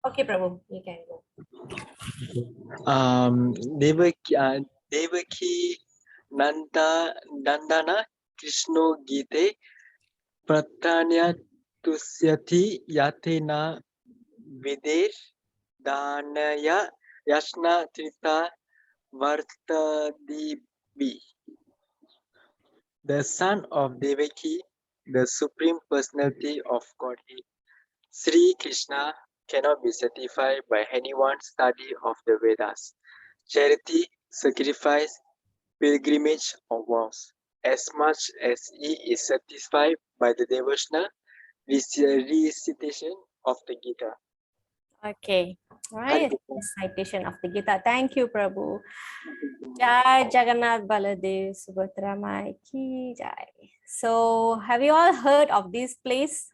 Okay, Prabhu, you can go. Devaki Nandana Krishna Gite Pratanya Tusyati Yatena Videsh Danaya Yashna Trita Vartadibi. The son of Devaki, the Supreme Personality of Godhead, Sri Krishna cannot be satisfied by anyone's study of the Vedas, charity, sacrifice, pilgrimage, or vows, as much as he is satisfied by the devotional recitation of the Gita. Okay, right. Recitation of the Gita. Thank you, Prabhu. Jai Jagannath Baladev Subhadra Mai Ki Jai. So, have you all heard of this place?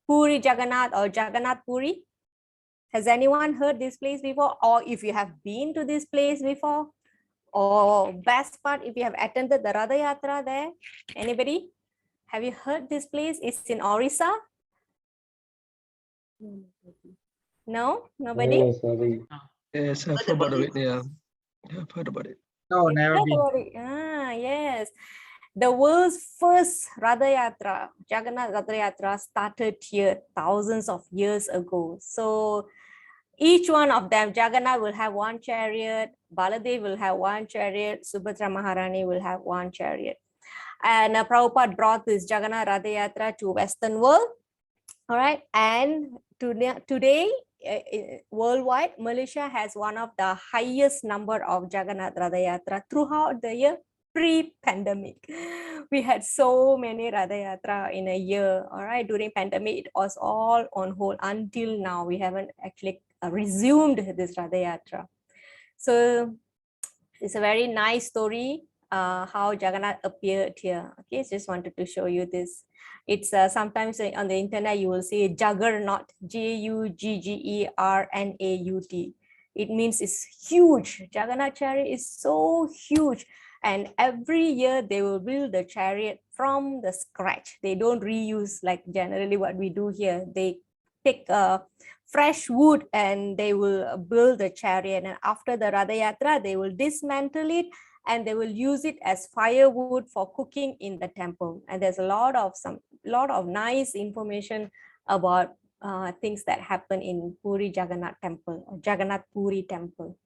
Puri Jagannath or Jagannath Puri? Has anyone heard this place before? Or if you have been to this place before? Or best part, if you have attended the Radha Yatra there? Anybody? Have you heard this place? It's in Orissa? No? Nobody? Oh, sorry. Yes, I've heard about it. Yeah, I've heard about it. No, You never heard been. about it? Yes. The world's first Radha Yatra, Jagannath Radha Yatra, started here thousands of years ago. So each one of them, Jagannath will have one chariot, Baladev will have one chariot, Subhadra Maharani will have one chariot. And Prabhupada brought this Jagannath Radha Yatra to Western world. All right. And today, worldwide, Malaysia has one of the highest number of Jagannath Radha Yatra throughout the year. Pre-pandemic, we had so many Radha Yatra in a year. All right, during pandemic, it was all on hold until now. We haven't actually resumed this Radha Yatra. So it's a very nice story how Jagannath appeared here. Okay, just wanted to show you this. It's sometimes on the internet you will see Juggernaut, Juggernaut. It means it's huge. Jagannath chariot is so huge. And every year they will build the chariot from the scratch. They don't reuse like generally what we do here. They take fresh wood and they will build the chariot. And after the Radha Yatra, they will dismantle it and they will use it as firewood for cooking in the temple. And there's a lot of nice information about things that happen in Puri Jagannath temple or Jagannath Puri temple.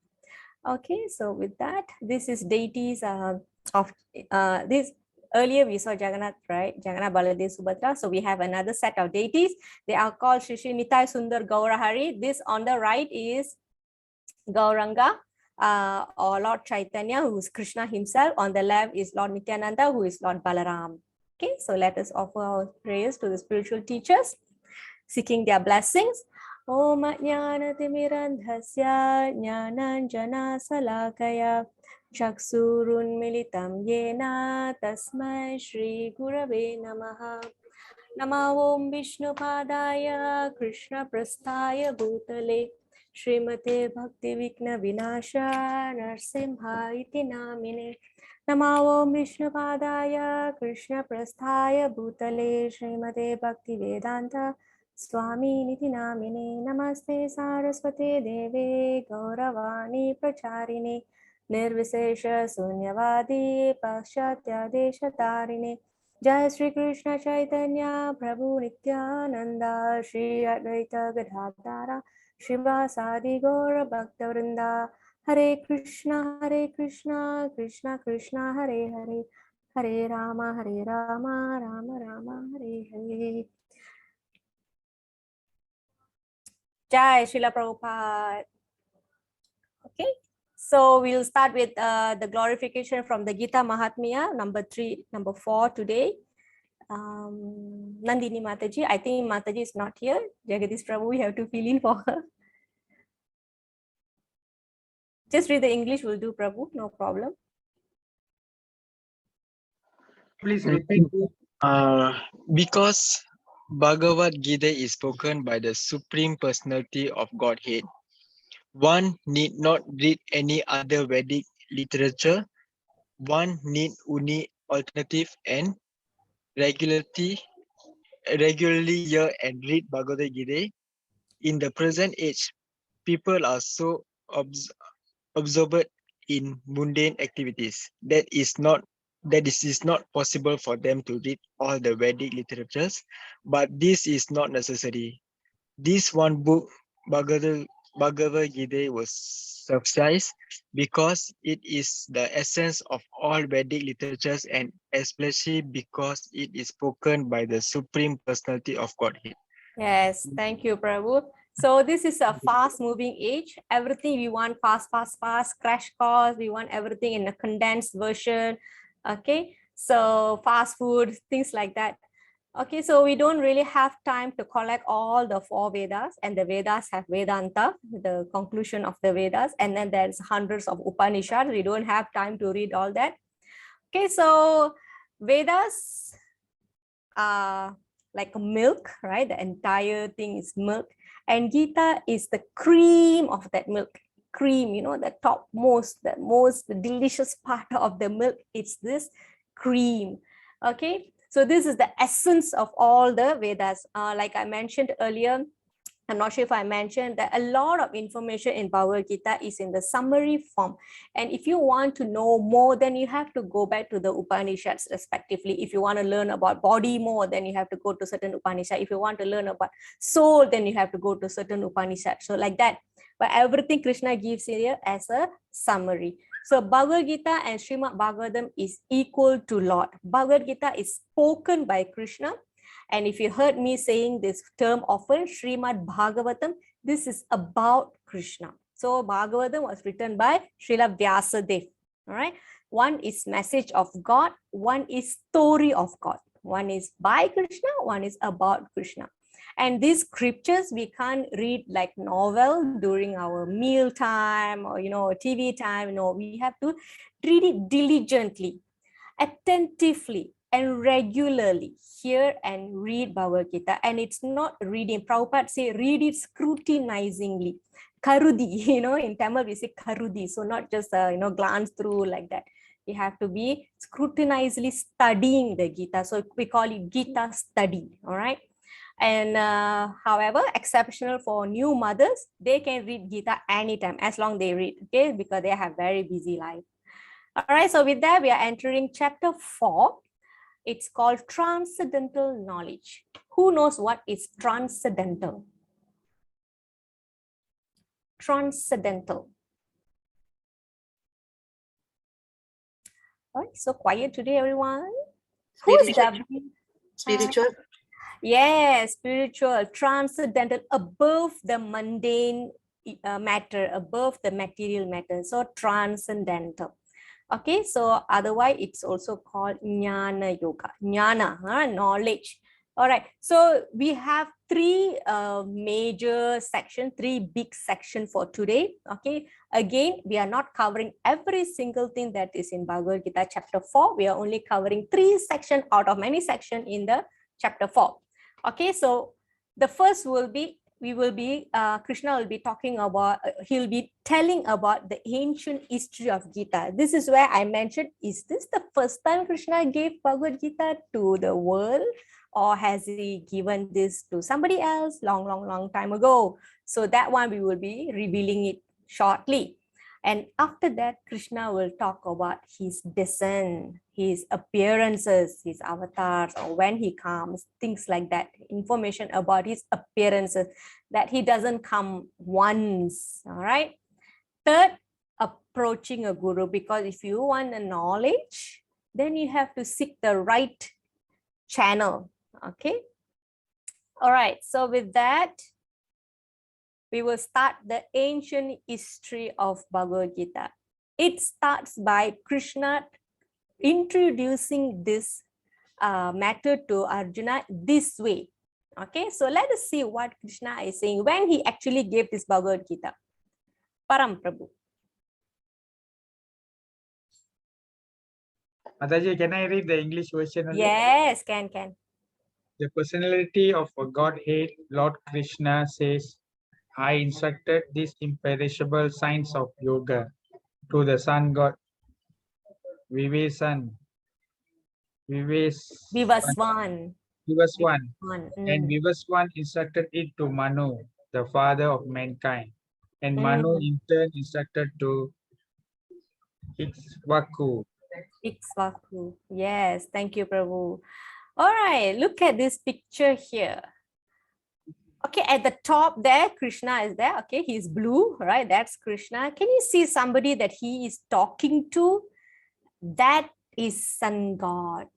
Okay, so with that, this is deities of this. Earlier we saw Jagannath, right? Jagannath, Baladev, Subhadra. So we have another set of deities. They are called Shri Shri Nitai Sundar Gaurahari. This on the right is Gauranga or Lord Chaitanya, who is Krishna himself. On the left is Lord Nityananda, who is Lord Balaram. Okay, so let us offer our prayers to the spiritual teachers, seeking their blessings. Om Jnanatimirandhasya Jnananjana Salakaya Chaksurun Militam Yena Tasmai Shri Gurave Namaha. Nama Om Vishnu Padaya Krishna Prasthaya Bhutale Srimate Bhakti Vikna Vinasha Narsimha Iti Namine. Nama Om Vishnu Padaya Krishna Prasthaya Bhutale Srimate Bhakti Vedanta Swami Niti Namine. Namaste Saraswate Deve Gauravani Pracharine Nirvisesha Sunyavadi Paschatya Deshatarine. Jai Shri Krishna Chaitanya Prabhu Nityananda Shri Advaita Gadadhara Shrivasadi Gaura Bhaktavrinda. Hare Krishna Krishna Krishna Hare Hare Hare Rama Rama Rama Hare Hare. Jai Srila Prabhupada. Okay, so we'll start with the glorification from the Gita Mahatmya, number 4 today. Nandini Mataji, I think Mataji is not here. Jagadish Prabhu, we have to fill in for her. Just read the English will do, Prabhu, no problem. Please repeat. Because Bhagavad Gita is spoken by the Supreme Personality of Godhead, one need not read any other Vedic literature. One need only alternative and regularly hear and read Bhagavad Gita in the present age, people are so absorbed in mundane activities that is not possible for them to read all the Vedic literatures, but this is not necessary. This one book, Bhagavad Gita, was suffice because it is the essence of all Vedic literatures and especially because it is spoken by the Supreme Personality of Godhead. Yes, thank you, Prabhu. So this is a fast-moving age. Everything we want fast, fast, fast, crash course. We want everything in a condensed version. Okay, so fast food, things like that. Okay, so we don't really have time to collect all the 4 Vedas, and the Vedas have Vedanta, the conclusion of the Vedas, and then there's hundreds of Upanishads. We don't have time to read all that. Okay, so Vedas are like milk, right? The entire thing is milk, and Gita is the cream of that milk. Cream, you know, the topmost, the most delicious part of the milk. It's this cream. Okay, so this is the essence of all the Vedas. Like I mentioned earlier, I'm not sure if I mentioned that a lot of information in Bhagavad Gita is in the summary form. And if you want to know more, then you have to go back to the Upanishads respectively. If you want to learn about body more, then you have to go to certain Upanishad. If you want to learn about soul, then you have to go to certain Upanishad. So like that. But everything Krishna gives here as a summary. So Bhagavad Gita and Srimad Bhagavatam is equal to Lord. Bhagavad Gita is spoken by Krishna. And if you heard me saying this term often, Srimad Bhagavatam, this is about Krishna. So Bhagavatam was written by Srila Vyasadeva. All right. One is message of God. One is story of God. One is by Krishna. One is about Krishna. And these scriptures, we can't read like novel during our meal time or, TV time. No, we have to read it diligently, attentively, and regularly. Hear and read Bhagavad Gita. And it's not reading. Prabhupada say, read it scrutinizingly. Karudi, in Tamil we say karudi. So not just, glance through like that. You have to be scrutinizingly studying the Gita. So we call it Gita study, all right? And however, exceptional for new mothers, they can read Gita anytime as long they read, okay? Because they have very busy life. All right, so with that, we are entering chapter 4. It's called transcendental knowledge. Who knows what is transcendental? Transcendental. All right, so quiet today, everyone. Who's W? Spiritual. Yes, spiritual, transcendental, above the mundane matter, above the material matter. So transcendental. Okay, so otherwise it's also called Jnana Yoga. Jnana, knowledge. All right, so we have 3 major sections, 3 big sections for today. Okay, again, we are not covering every single thing that is in Bhagavad Gita chapter 4. We are only covering 3 sections out of many sections in the chapter 4. Okay, so the first will be, Krishna will be talking about, he'll be telling about the ancient history of Gita. This is where I mentioned, is this the first time Krishna gave Bhagavad Gita to the world? Or has he given this to somebody else long time ago? So that one we will be revealing it shortly. And after that, Krishna will talk about his descent, his appearances, his avatars, or when he comes, things like that. Information about his appearances, that he doesn't come once, all right? Third, approaching a guru, because if you want the knowledge, then you have to seek the right channel, okay? All right, so with that, we will start the ancient history of Bhagavad Gita. It starts by Krishna introducing this matter to Arjuna this way. Okay, so let us see what Krishna is saying when he actually gave this Bhagavad Gita. Param Prabhu. Mataji, can I read the English version only? Yes, can. The personality of a Godhead, Lord Krishna says, I instructed these imperishable signs of yoga to the sun god Vivaswan, Vivaswan. Vivaswan, Mm. and Vivaswan instructed it to Manu. the father of mankind. And Manu in turn instructed to Ikshvaku. Ikshvaku. Yes, thank you, Prabhu. All right, look at this picture here. Okay, at the top there, Krishna is there. Okay, he's blue, right? That's Krishna. Can you see somebody that he is talking to? That is Sun God.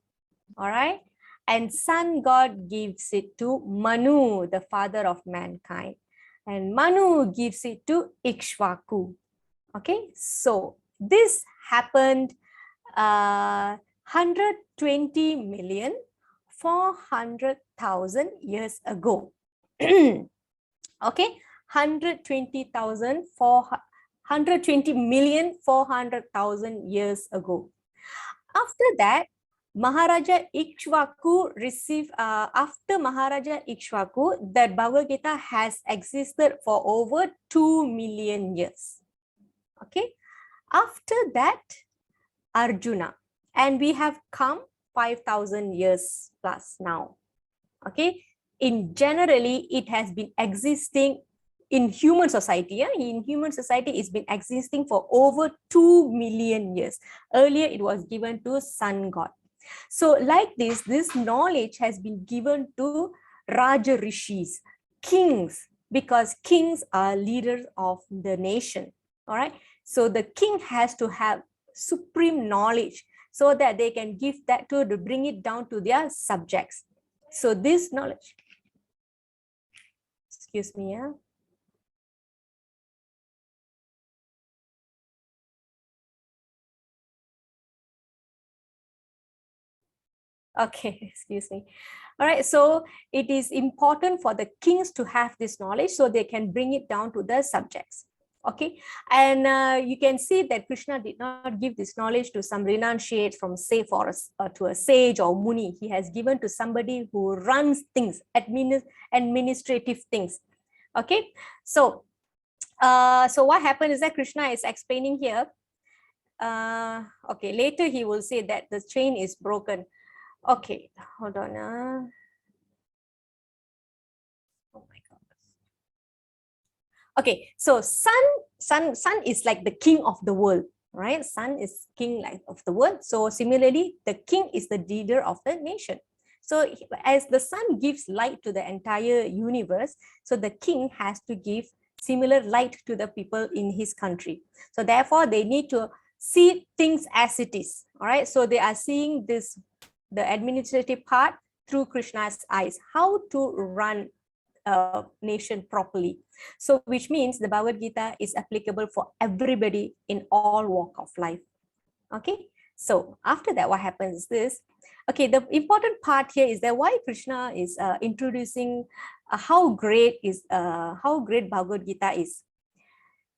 All right. And Sun God gives it to Manu, the father of mankind. And Manu gives it to Ikshvaku. Okay, so this happened 120,400,000 years ago. Okay, 120,400,000 years ago. After that, Maharaja Ikshvaku received, after Maharaja Ikshvaku, that Bhagavad Gita has existed for over 2 million years. Okay, after that, Arjuna, and we have come 5,000 years plus now. Okay, in generally, it has been existing in human society. Yeah? In human society, it's been existing for over 2 million years. Earlier, it was given to Sun God. So like this knowledge has been given to Raja Rishis, kings, because kings are leaders of the nation. All right. So the king has to have supreme knowledge so that they can give that to bring it down to their subjects. So this knowledge, excuse me, yeah. Okay, excuse me. All right, so it is important for the kings to have this knowledge so they can bring it down to the subjects. Okay, and you can see that Krishna did not give this knowledge to some renunciate from say forest to a sage or muni. He has given to somebody who runs things, administrative things. Okay, so so what happened is that Krishna is explaining here. Okay, later he will say that the chain is broken. Okay, hold on. Oh my God. Okay, so sun is like the king of the world, right? Sun is king like of the world. So similarly, the king is the leader of the nation. So as the sun gives light to the entire universe, so the king has to give similar light to the people in his country. So therefore, they need to see things as it is. All right. So they are seeing this, the administrative part, through Krishna's eyes, how to run a nation properly. So which means the Bhagavad Gita is applicable for everybody in all walk of life. Okay, so after that, what happens is this. Okay, the important part here is that why Krishna is introducing how great Bhagavad Gita is.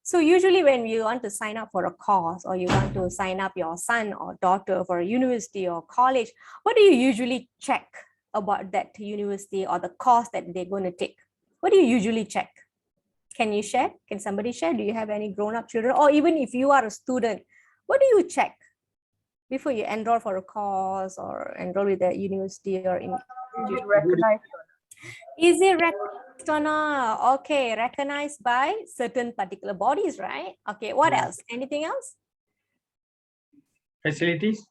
So usually when you want to sign up for a course, or you want to sign up your son or daughter for a university or college, what do you usually check about that university or the course that they're going to take? What do you usually check? Can you share? Can somebody share? Do you have any grown-up children? Or even if you are a student, what do you check before you enroll for a course or enroll with the university or in? Is it recognized or not? Okay, recognized by certain particular bodies, right? Okay, what else? Anything else? Facilities?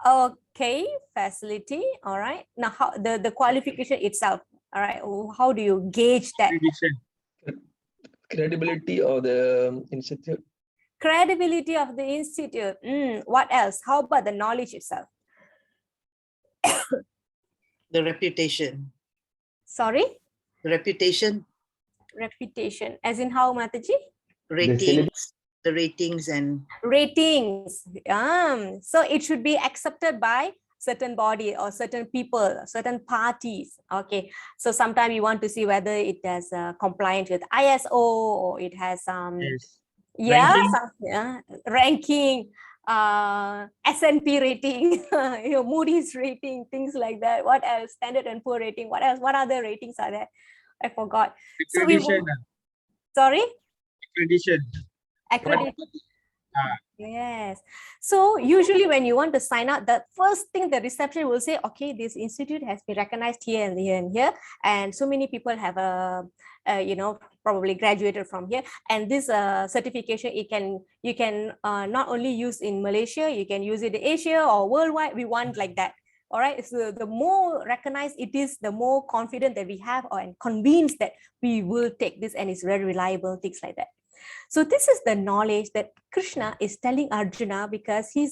Okay, facility. All right. Now, how the qualification itself. All right. How do you gauge that? Credibility of the institute. Credibility of the institute. What else? How about the knowledge itself? The reputation. Sorry? Reputation, Reputation. As in how, Mataji? ratings, the ratings and Ratings. So it should be accepted by certain body or certain people, certain parties. Okay. So sometimes you want to see whether it has compliant with ISO or it has Yes. ranking, S&P rating, Moody's rating, things like that. What else? Standard and Poor rating. What else? What other ratings are there? I forgot. Accreditation. Sorry? Accreditation. Accreditation. Yes. So usually when you want to sign up, the first thing the reception will say, okay, this institute has been recognized here and here and here, and so many people have probably graduated from here, and this certification you can not only use in Malaysia, you can use it in Asia or worldwide. We want like that. All right. So the more recognized it is, the more confident that we have and convinced that we will take this and it's very reliable, things like that. So this is the knowledge that Krishna is telling Arjuna, because he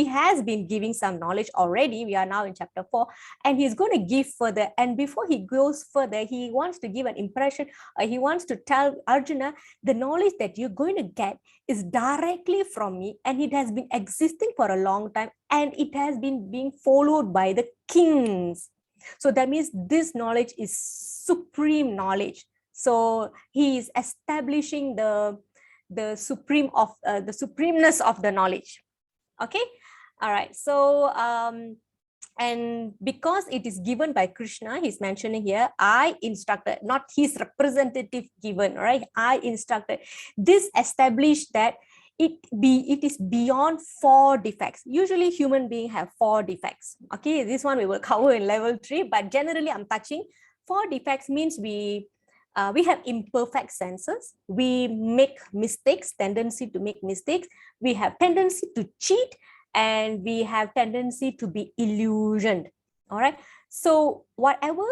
has been giving some knowledge already. We are now in chapter 4, and he's going to give further. And before he goes further, he wants to give an impression, he wants to tell Arjuna, the knowledge that you're going to get is directly from me, and it has been existing for a long time, and it has been being followed by the kings. So that means this knowledge is supreme knowledge. So he is establishing the supremeness of the knowledge. Okay. All right. So and because it is given by Krishna, he's mentioning here, I instructed, not his representative given, right? I instructed. This established that it is beyond 4 defects. Usually human beings have 4 defects. Okay, this one we will cover in level 3, but generally I'm touching 4 defects. Means we have imperfect senses, we make mistakes, tendency to make mistakes, we have tendency to cheat, and we have tendency to be illusioned. All right. So whatever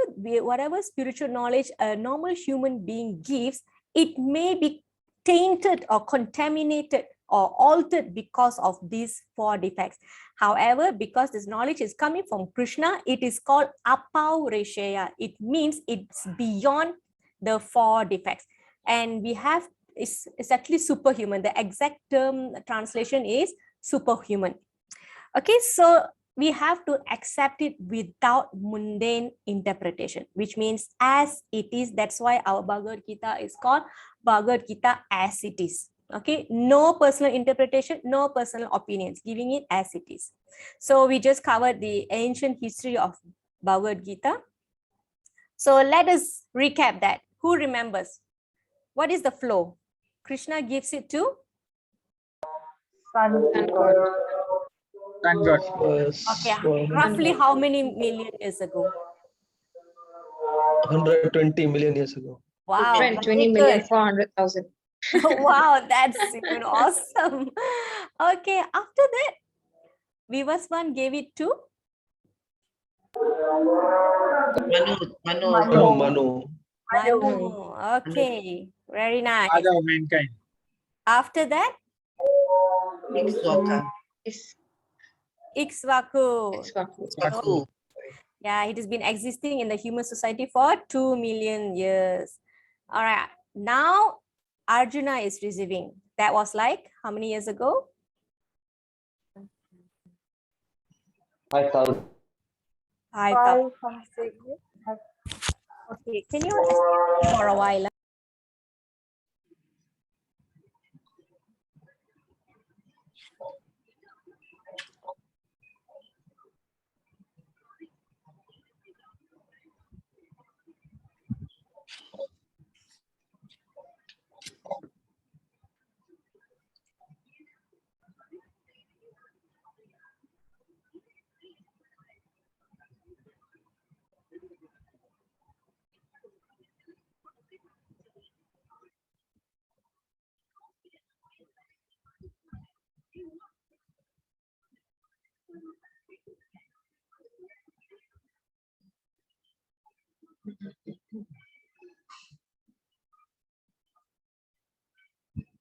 spiritual knowledge a normal human being gives, it may be tainted or contaminated or altered because of these 4 defects. However, because this knowledge is coming from Krishna, it is called apaureshaya. It means it's beyond the 4 defects, and we have it's actually superhuman. The exact term translation is superhuman. Okay, so we have to accept it without mundane interpretation, which means as it is. That's why our Bhagavad Gita is called Bhagavad Gita as it is. Okay, no personal interpretation, no personal opinions, giving it as it is. So we just covered the ancient history of Bhagavad Gita. So let us recap that. Who remembers? What is the flow? Krishna gives it to? Sun God. Okay, roughly how many million years ago? 120 million years ago. Wow, 20,400,000. Wow, that's awesome. Okay, after that, Vivaswan gave it to? Manu. Manu. Okay, very nice. Father of mankind. After that, Ikshwaka. Ikshvaku. Ikshwaku. Yeah, it has been existing in the human society for 2 million years. All right, now Arjuna is receiving. That was like how many years ago? 5,000. 5,000. Okay, can you excuse me for a while?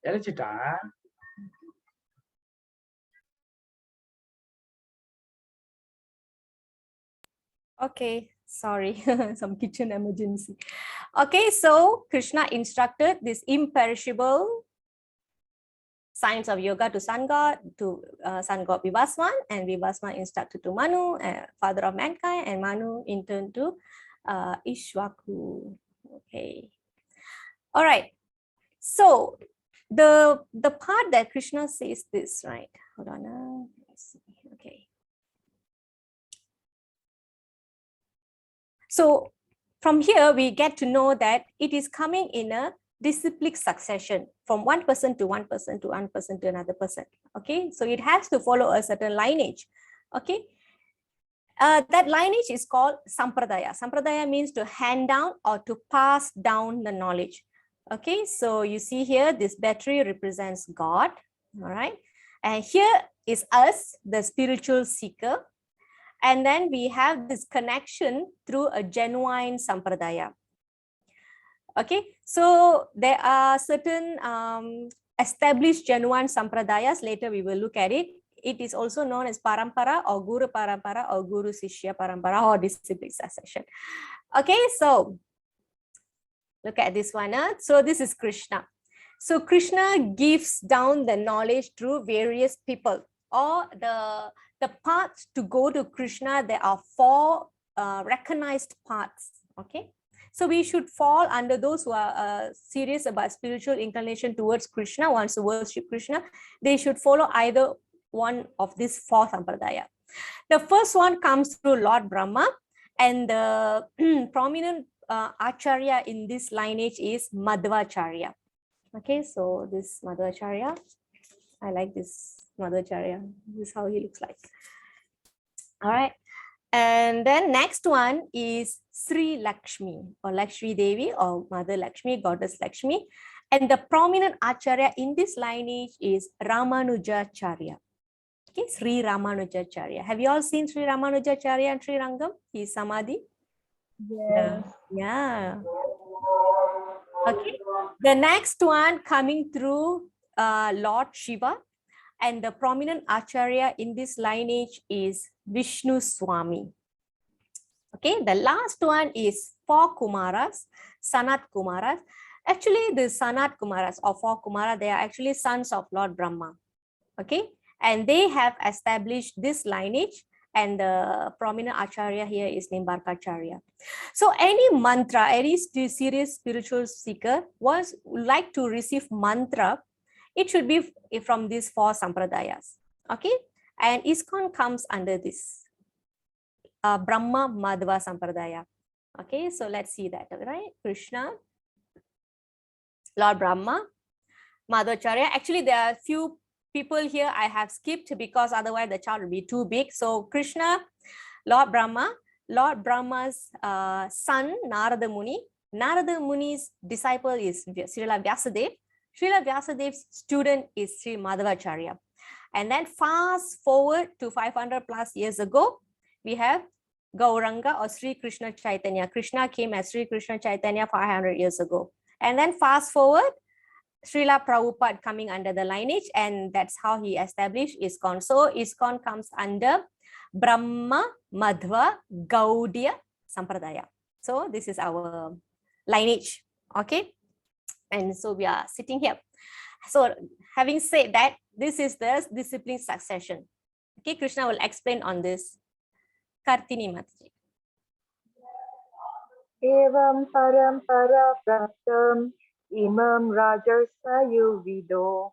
இழைச்சிட்டா Okay, sorry, some kitchen emergency. Okay, so Krishna instructed this imperishable science of yoga to sun god Vivaswan, and Vivaswan instructed to Manu, father of mankind, and Manu in turn to Ishwaku. Okay. All right. So the part that Krishna says this, right? Hold on. Let's see. Okay. So from here, we get to know that it is coming in a disciplic succession. from one person to one person to one person to another person. Okay, so it has to follow a certain lineage. Okay, that lineage is called sampradaya. Sampradaya means to hand down or to pass down the knowledge. Okay, so you see here, this battery represents God. All right, and here is us, the spiritual seeker. And then we have this connection through a genuine sampradaya. Okay, so there are certain established genuine sampradayas. Later we will look at it. It is also known as parampara or guru parampara or guru sishya parampara or disciple succession. Okay, so look at this one. So this is Krishna. So Krishna gives down the knowledge through various people, or the path to go to Krishna. There are four recognized paths. Okay, so we should fall under those who are serious about spiritual inclination towards Krishna, wants to worship Krishna. They should follow either one of these four sampradaya. The first one comes through Lord Brahma, and the prominent acharya in this lineage is Madhvacharya. Okay, so this Madhvacharya, I like this Madhvacharya. This is how he looks like. All right. And then next one is Sri Lakshmi or Lakshmi Devi or Mother Lakshmi, Goddess Lakshmi. And the prominent acharya in this lineage is Ramanujacharya. Okay, Sri Ramanujacharya. Have you all seen Sri Ramanujacharya and Sri Rangam? He's Samadhi. Yes. Yeah. Okay. The next one coming through Lord Shiva, and the prominent acharya in this lineage is Vishnu Swami. Okay, the last one is four Kumaras, Sanat Kumaras. Actually, the Sanat Kumaras or four Kumara, they are actually sons of Lord Brahma. Okay, and they have established this lineage, and the prominent acharya here is Nimbarkacharya. So any mantra, any serious spiritual seeker would like to receive mantra, it should be from these four sampradayas. Okay, and ISKCON comes under this Brahma Madhva Sampradaya. Okay, so let's see that. Right, Krishna, Lord Brahma, Madhvacharya. Actually, there are few people here I have skipped because otherwise the chart will be too big. So Krishna, Lord Brahma's son Narada Muni. Narada Muni's disciple is Srila Vyasadeva. Srila Vyasadev's student is Sri Madhvacharya. And then fast forward to 500 plus years ago, we have Gauranga or Sri Krishna Chaitanya. Krishna came as Sri Krishna Chaitanya 500 years ago. And then fast forward, Srila Prabhupada coming under the lineage, and that's how he established ISKCON. So ISKCON comes under Brahma Madhva Gaudiya Sampradaya. So this is our lineage. Okay. And so we are sitting here. So having said that, this is the discipline succession. Okay, Krishna will explain on this. Kartini Mataji. Evam parampara praptam imam rajarsa yuvido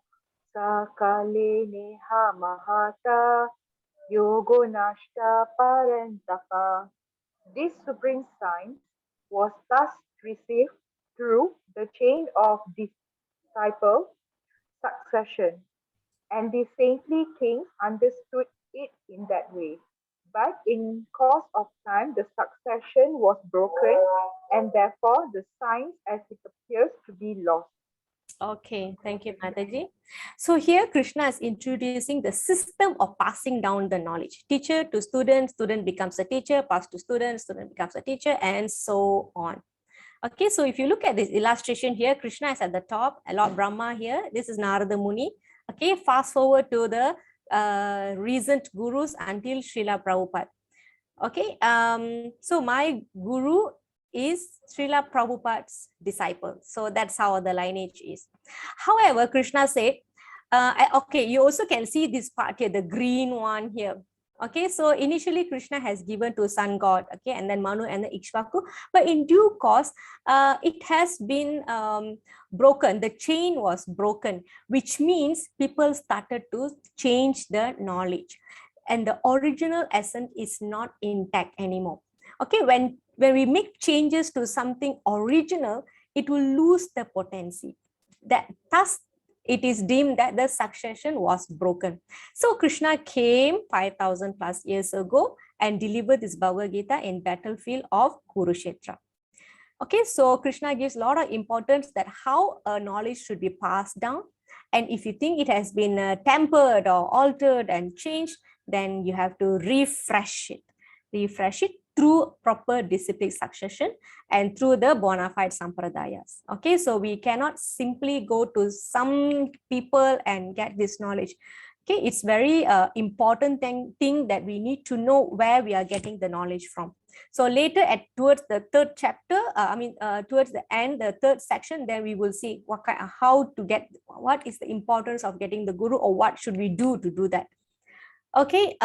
sakale neha mahata yogo nashta parantapa. This supreme science was thus received through the chain of disciple succession, and the saintly kings understood it in that way. But in course of time, the succession was broken, and therefore the science as it appears to be lost. Okay, thank you, Mataji. So here Krishna is introducing the system of passing down the knowledge. Teacher to student, student becomes a teacher, pass to student, student becomes a teacher, and so on. Okay, so if you look at this illustration here, Krishna is at the top, Lord Brahma here. This is Narada Muni. Okay, fast forward to the recent gurus until Srila Prabhupada. Okay, so my guru is Srila Prabhupada's disciple. So that's how the lineage is. However, Krishna said, okay, you also can see this part here, the green one here. Okay, so initially Krishna has given to sun god, okay, and then Manu and the Ikshvaku, but in due course, it has been broken. The chain was broken, which means people started to change the knowledge, and the original essence is not intact anymore. Okay, when we make changes to something original, it will lose the potency. Thus it is deemed that the succession was broken. So Krishna came 5,000 plus years ago and delivered this Bhagavad Gita in battlefield of Kurukshetra. Okay, so Krishna gives a lot of importance that how knowledge should be passed down. And if you think it has been tempered or altered and changed, then you have to refresh it. Refresh it through proper disciplic succession and through the bona fide sampradayas. Okay, so we cannot simply go to some people and get this knowledge. Okay, it's very important thing that we need to know where we are getting the knowledge from. So later towards the third chapter, towards the end, the third section, then we will see what is the importance of getting the guru, or what should we do to do that. Okay.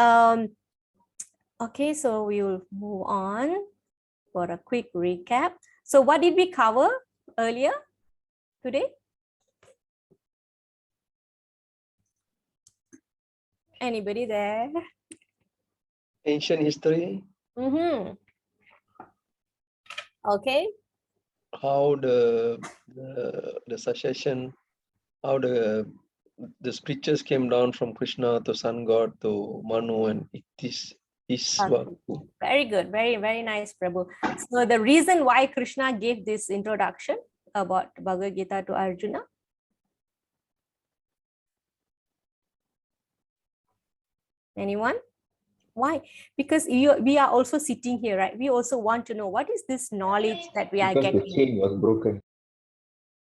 Okay, so we will move on for a quick recap. So what did we cover earlier today? Anybody there? Ancient history. Okay. How the succession, how the scriptures came down from Krishna to Sun God to Manu, and it is very good, very nice, Prabhu. So the reason why Krishna gave this introduction about Bhagavad Gita to Arjuna. Anyone? Why? Because we are also sitting here, right? We also want to know what is this knowledge that we are getting. The chain was broken.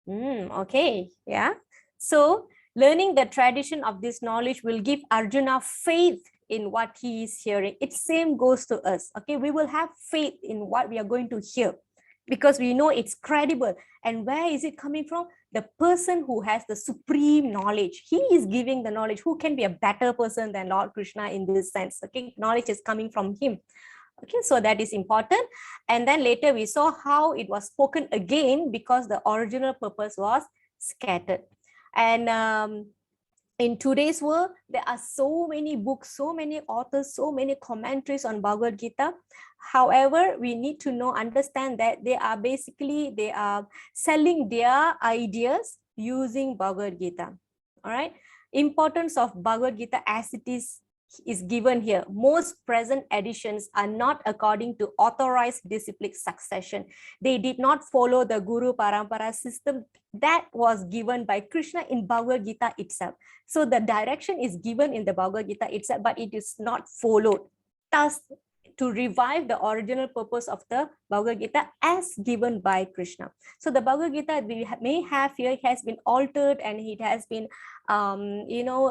Okay, yeah. So learning the tradition of this knowledge will give Arjuna faith in what he is hearing. It same goes to us. Okay, we will have faith in what we are going to hear because we know it's credible. And where is it coming from? The person who has the supreme knowledge, he is giving the knowledge. Who can be a better person than Lord Krishna in this sense? Okay, knowledge is coming from him. Okay, so that is important. And then later we saw how it was spoken again because the original purpose was scattered. And in today's world, there are so many books, so many authors, so many commentaries on Bhagavad Gita. However, we need to understand that they are selling their ideas using Bhagavad Gita. All right. Importance of Bhagavad Gita as it is given here. Most present editions are not according to authorized disciplic succession. They did not follow the Guru Parampara system that was given by Krishna in Bhagavad Gita itself. So the direction is given in the Bhagavad Gita itself, but it is not followed. Thus, to revive the original purpose of the Bhagavad Gita as given by Krishna. So the Bhagavad Gita we may have here has been altered and it has been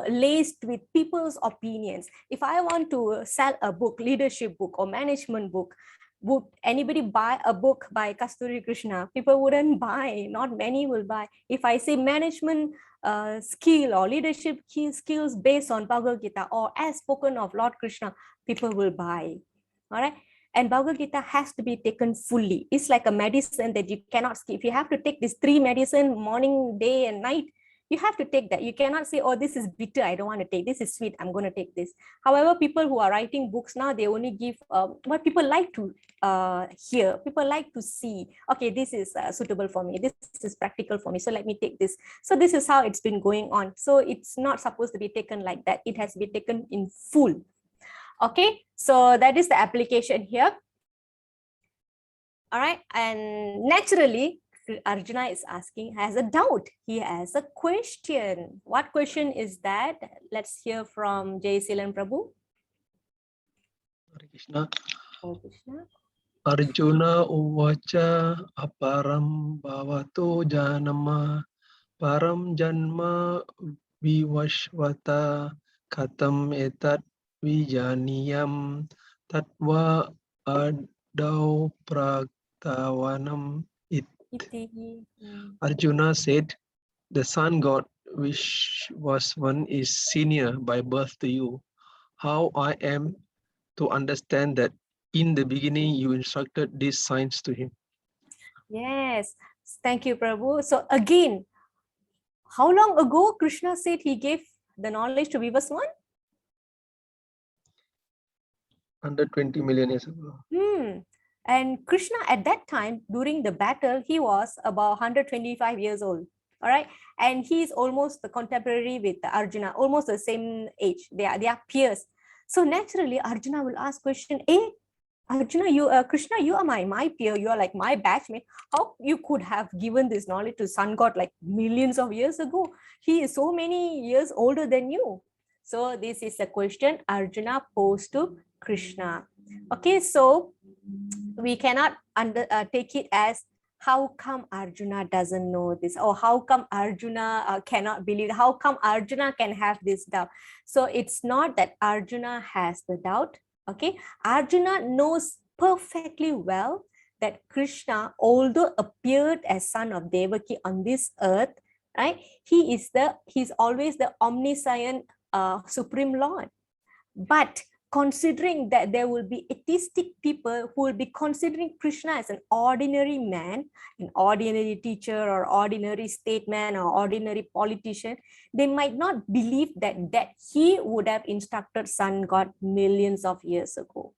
laced with people's opinions. If I want to sell a book, leadership book or management book, would anybody buy a book by Kasthuri Krishna? People wouldn't buy, not many will buy. If I say management skill or leadership skills based on Bhagavad Gita or as spoken of Lord Krishna, people will buy. All right. And Bhagavad Gita has to be taken fully. It's like a medicine that you cannot skip. You have to take these 3 medicine, morning, day, and night. You have to take that. You cannot say, oh, this is bitter, I don't want to take. This is sweet, I'm going to take this. However, people who are writing books now, they only give what people like to hear. People like to see, okay, this is suitable for me. This is practical for me. So let me take this. So this is how it's been going on. So it's not supposed to be taken like that. It has to be taken in full. Okay, so that is the application here. All right, and naturally, Arjuna is has a doubt. He has a question. What question is that? Let's hear from Jai Silan Prabhu. Hare Krishna. Hare Krishna. Arjuna uvacha aparam bhavato janama param janma vivashvata katam etat vijaniyam tatva adau praktavanam it. Arjuna said, the sun god, which was one, is senior by birth to you. How I am to understand that in the beginning you instructed these signs to him? Yes, thank you, Prabhu. So again, how long ago Krishna said he gave the knowledge to Vivaswan? 120 million years ago. And Krishna at that time, during the battle, he was about 125 years old. All right. And he's almost the contemporary with Arjuna, almost the same age. They are peers. So naturally, Arjuna will ask question, Arjuna, Krishna, you are my peer. You are like my batchmate. How you could have given this knowledge to sun god like millions of years ago? He is so many years older than you. So this is a question Arjuna posed to Krishna. Okay, so we cannot take it as how come Arjuna doesn't know this, or how come Arjuna cannot believe, how come Arjuna can have this doubt. So it's not that Arjuna has the doubt. Okay, Arjuna knows perfectly well that Krishna, although appeared as son of Devaki on this earth, right, he's always the omniscient supreme lord. But considering that there will be atheistic people who will be considering Krishna as an ordinary man, an ordinary teacher or ordinary statesman or ordinary politician, they might not believe that he would have instructed sun god millions of years ago.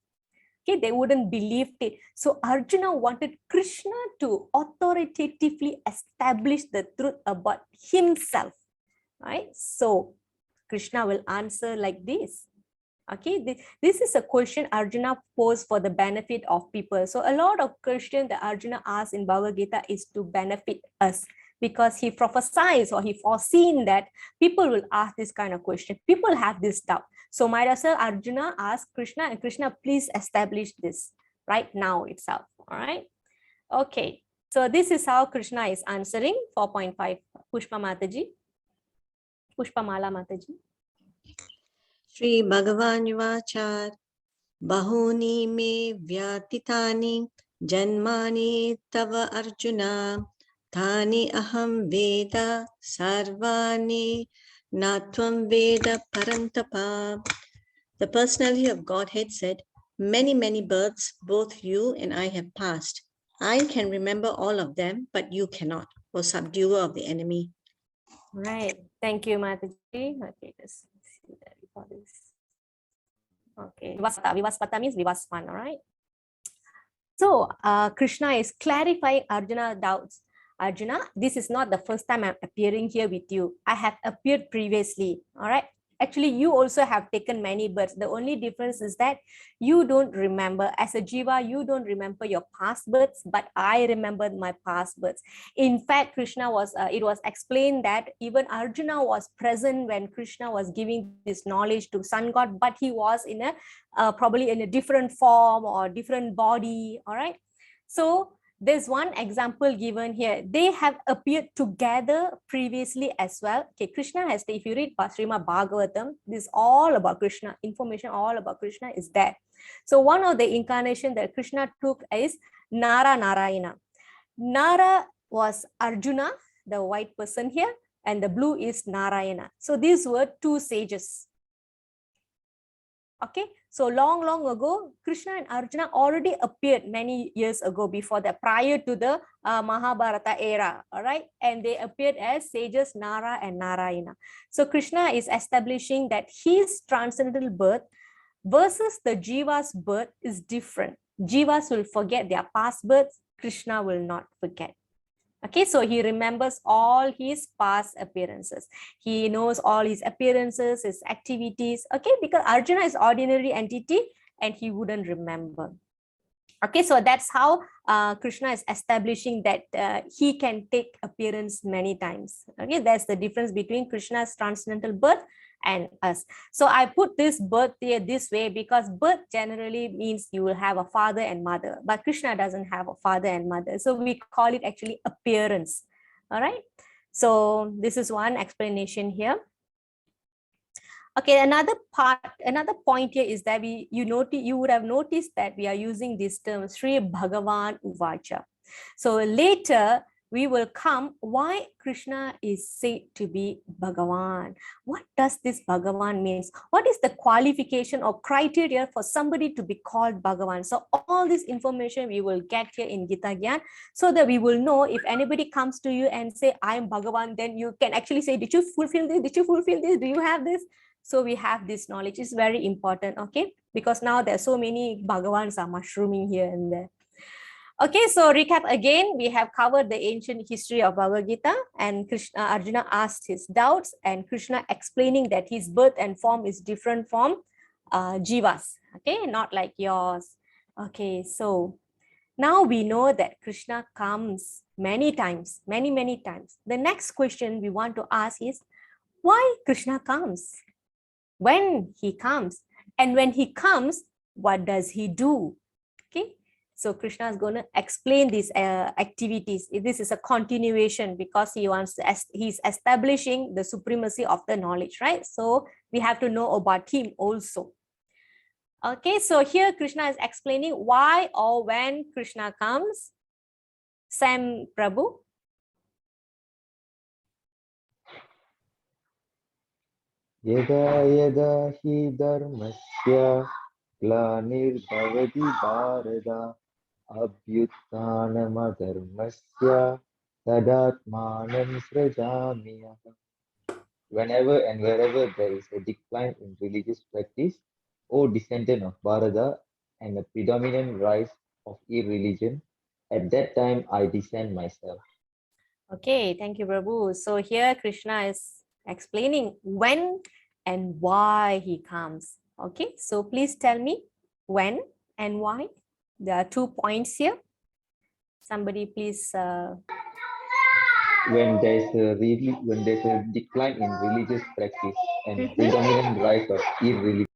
Okay, they wouldn't believe it. So Arjuna wanted Krishna to authoritatively establish the truth about himself, right? So Krishna will answer like this. Okay, this is a question Arjuna posed for the benefit of people. So a lot of questions that Arjuna asks in Bhagavad Gita is to benefit us, because he prophesies or he foreseen that people will ask this kind of question. People have this doubt. So might as well Arjuna ask Krishna, and Krishna, please establish this right now itself. All right. Okay. So this is how Krishna is answering 4.5. Pushpa Mataji. Pushpamala Mataji. Shri Bhagavan Yuvachar Bahuni me vyatitani janmani tava Arjuna Thani aham veda sarvani natvam veda parantapa. The personality of Godhead said, many, many births both you and I have passed. I can remember all of them, but you cannot, O subduer of the enemy. Right. Thank you, Mataji. Okay, let's see that for this. Okay. Vivaspata means Vivasvan, all right? So Krishna is clarifying Arjuna's doubts. Arjuna, this is not the first time I'm appearing here with you. I have appeared previously, all right? Actually, you also have taken many births. The only difference is that you don't remember. As a jiva, you don't remember your past births, but I remembered my past births. In fact, Krishna was, it was explained that even Arjuna was present when Krishna was giving this knowledge to sun god, but he was in a, probably in a different form or different body, all right? So there's one example given here. They have appeared together previously as well. Okay, Krishna has, if you read Srimad Bhagavatam, this is all about Krishna. Information all about Krishna is there. So one of the incarnation that Krishna took is Nara Narayana. Nara was Arjuna, the white person here, and the blue is Narayana. So these were two sages. Okay, so long ago, Krishna and Arjuna already appeared many years ago before that, prior to the Mahabharata era, all right? And they appeared as sages Nara and Narayana. So Krishna is establishing that his transcendental birth versus the Jiva's birth is different. Jivas will forget their past births, Krishna will not forget. Okay, so he remembers all his past appearances. He knows all his appearances, his activities. Okay, because Arjuna is ordinary entity and he wouldn't remember. Okay, so that's how Krishna is establishing that he can take appearance many times. Okay, that's the difference between Krishna's transcendental birth and us. So I put this birth here this way because birth generally means you will have a father and mother, but Krishna doesn't have a father and mother. So we call it actually appearance. All right. So this is one explanation here. Okay, another point here is that you would have noticed that we are using this term Sri Bhagavan Uvacha. So later we will come why Krishna is said to be Bhagavan. What does this Bhagavan means? What is the qualification or criteria for somebody to be called Bhagavan? So all this information we will get here in Gita Gyan, so that we will know if anybody comes to you and say, I am Bhagavan, then you can actually say, did you fulfill this? Did you fulfill this? Do you have this? So we have this knowledge. It's very important, okay? Because now there are so many Bhagavans are mushrooming here and there. Okay, so recap again, we have covered the ancient history of Bhagavad Gita, and Arjuna asked his doubts, and Krishna explaining that his birth and form is different from jivas, okay, not like yours. Okay, so now we know that Krishna comes many times, many times. The next question we want to ask is, why Krishna comes? When he comes? And when he comes, what does he do? Okay, so Krishna is going to explain these activities. This is a continuation because he wants to, he's establishing the supremacy of the knowledge, right? So we have to know about him also. Okay, so here Krishna is explaining why or when Krishna comes. Sam Prabhu. यदा यदा हि धर्मस्य ग्लानिर्भवति Bharat अभ्युत्थानमधर्मस्य तदात्मानं सृजाम्यहम्. Whenever and wherever there is a decline in religious practice, O descendant of Bharata, and a predominant rise of irreligion, at that time I descend myself. Okay, thank you, Prabhu. So here Krishna is explaining when and why he comes. Okay, so please tell me when and why. There are 2 points here. Somebody please. When there's a decline in religious practice and predominant rise of irreligion.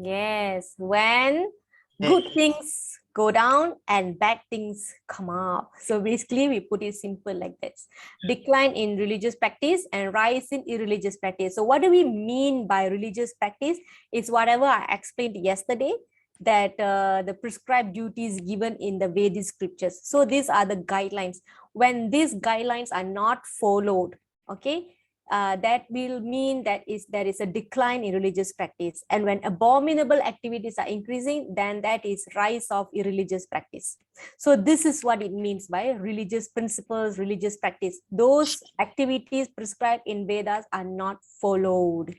Yes, when good things go down and bad things come up. So basically we put it simple like this: decline in religious practice and rise in irreligious practice. So what do we mean by religious practice? Is whatever I explained yesterday, that the prescribed duties given in the Vedic scriptures. So these are the guidelines. When these guidelines are not followed, okay, that will mean that there is a decline in religious practice. And when abominable activities are increasing, then that is rise of irreligious practice. So this is what it means by religious principles, religious practice. Those activities prescribed in Vedas are not followed.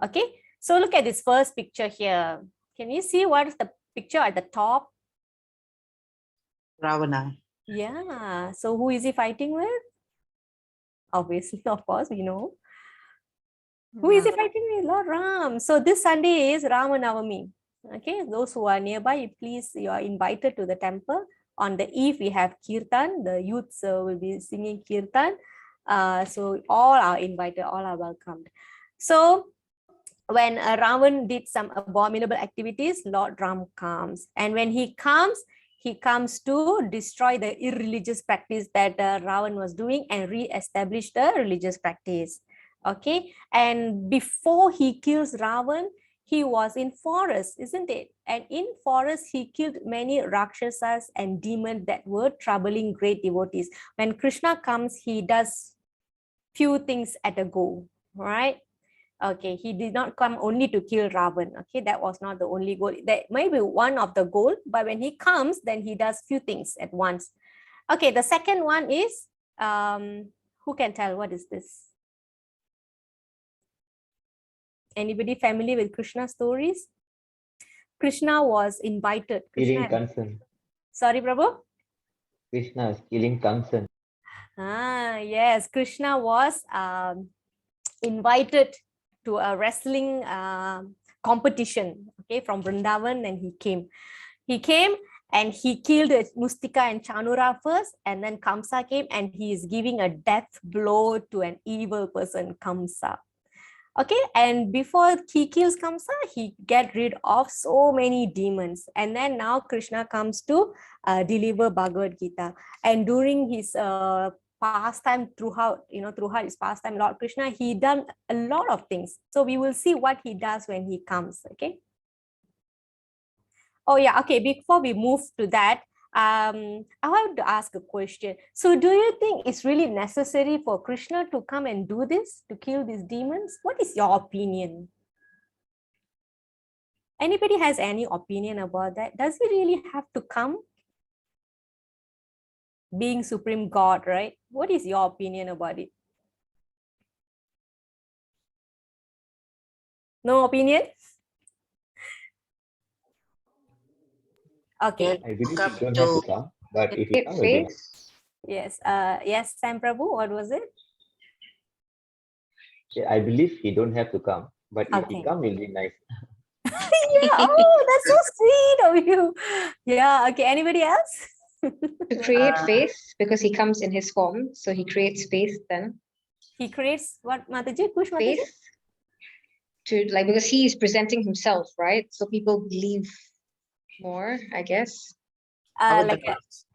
Okay, so look at this first picture here. Can you see what is the picture at the top? Ravana. Yeah, so who is he fighting with? Obviously, of course, we know. Who is he fighting with? Lord Ram. So this Sunday is Rama Navami. Okay, those who are nearby, please, you are invited to the temple. On the eve, we have Kirtan. The youths will be singing Kirtan. So all are invited, all are welcomed. So when Ravan did some abominable activities, Lord Ram comes. And when he comes to destroy the irreligious practice that Ravan was doing and re-establish the religious practice. Okay, and before he kills Ravan, he was in forest, isn't it? And in forest, he killed many Rakshasas and demons that were troubling great devotees. When Krishna comes, he does few things at a go, right? Okay, he did not come only to kill Ravan. Okay, that was not the only goal. That may be one of the goal, but when he comes, then he does few things at once. Okay, the second one is, who can tell what is this? Anybody familiar with Krishna stories? Krishna was invited. Killing Kansan. Sorry, Prabhu? Krishna is killing Kansan. Yes, Krishna was invited to a wrestling competition, okay, from Vrindavan, and he came. He came and he killed Mustika and Chanura first, and then Kamsa came and he is giving a death blow to an evil person, Kamsa. Okay, and before he kills Kamsa, he get rid of so many demons. And then now Krishna comes to deliver Bhagavad Gita. And during his pastime throughout his pastime, Lord Krishna, he done a lot of things. So we will see what he does when he comes, okay? Oh yeah, okay, before we move to that, I want to ask a question. So do you think it's really necessary for Krishna to come and do this, to kill these demons? What is your opinion? Anybody has any opinion about that? Does he really have to come? Being Supreme God, right? What is your opinion about it? No opinion? Okay. I believe Come he don't have to to come, but if he Create come, will be nice. face. Yes. Yes, Sam Prabhu, what was it? Yeah, I believe he don't have to come, but if he Okay. come, will be nice. Yeah. Oh, that's so sweet of you. Yeah. Okay. Anybody else? To create face because he comes in his form. So he creates face then. He creates what, Mataji? Kush Mataji? Face to like because he is presenting himself, right? So people believe more, I guess. Like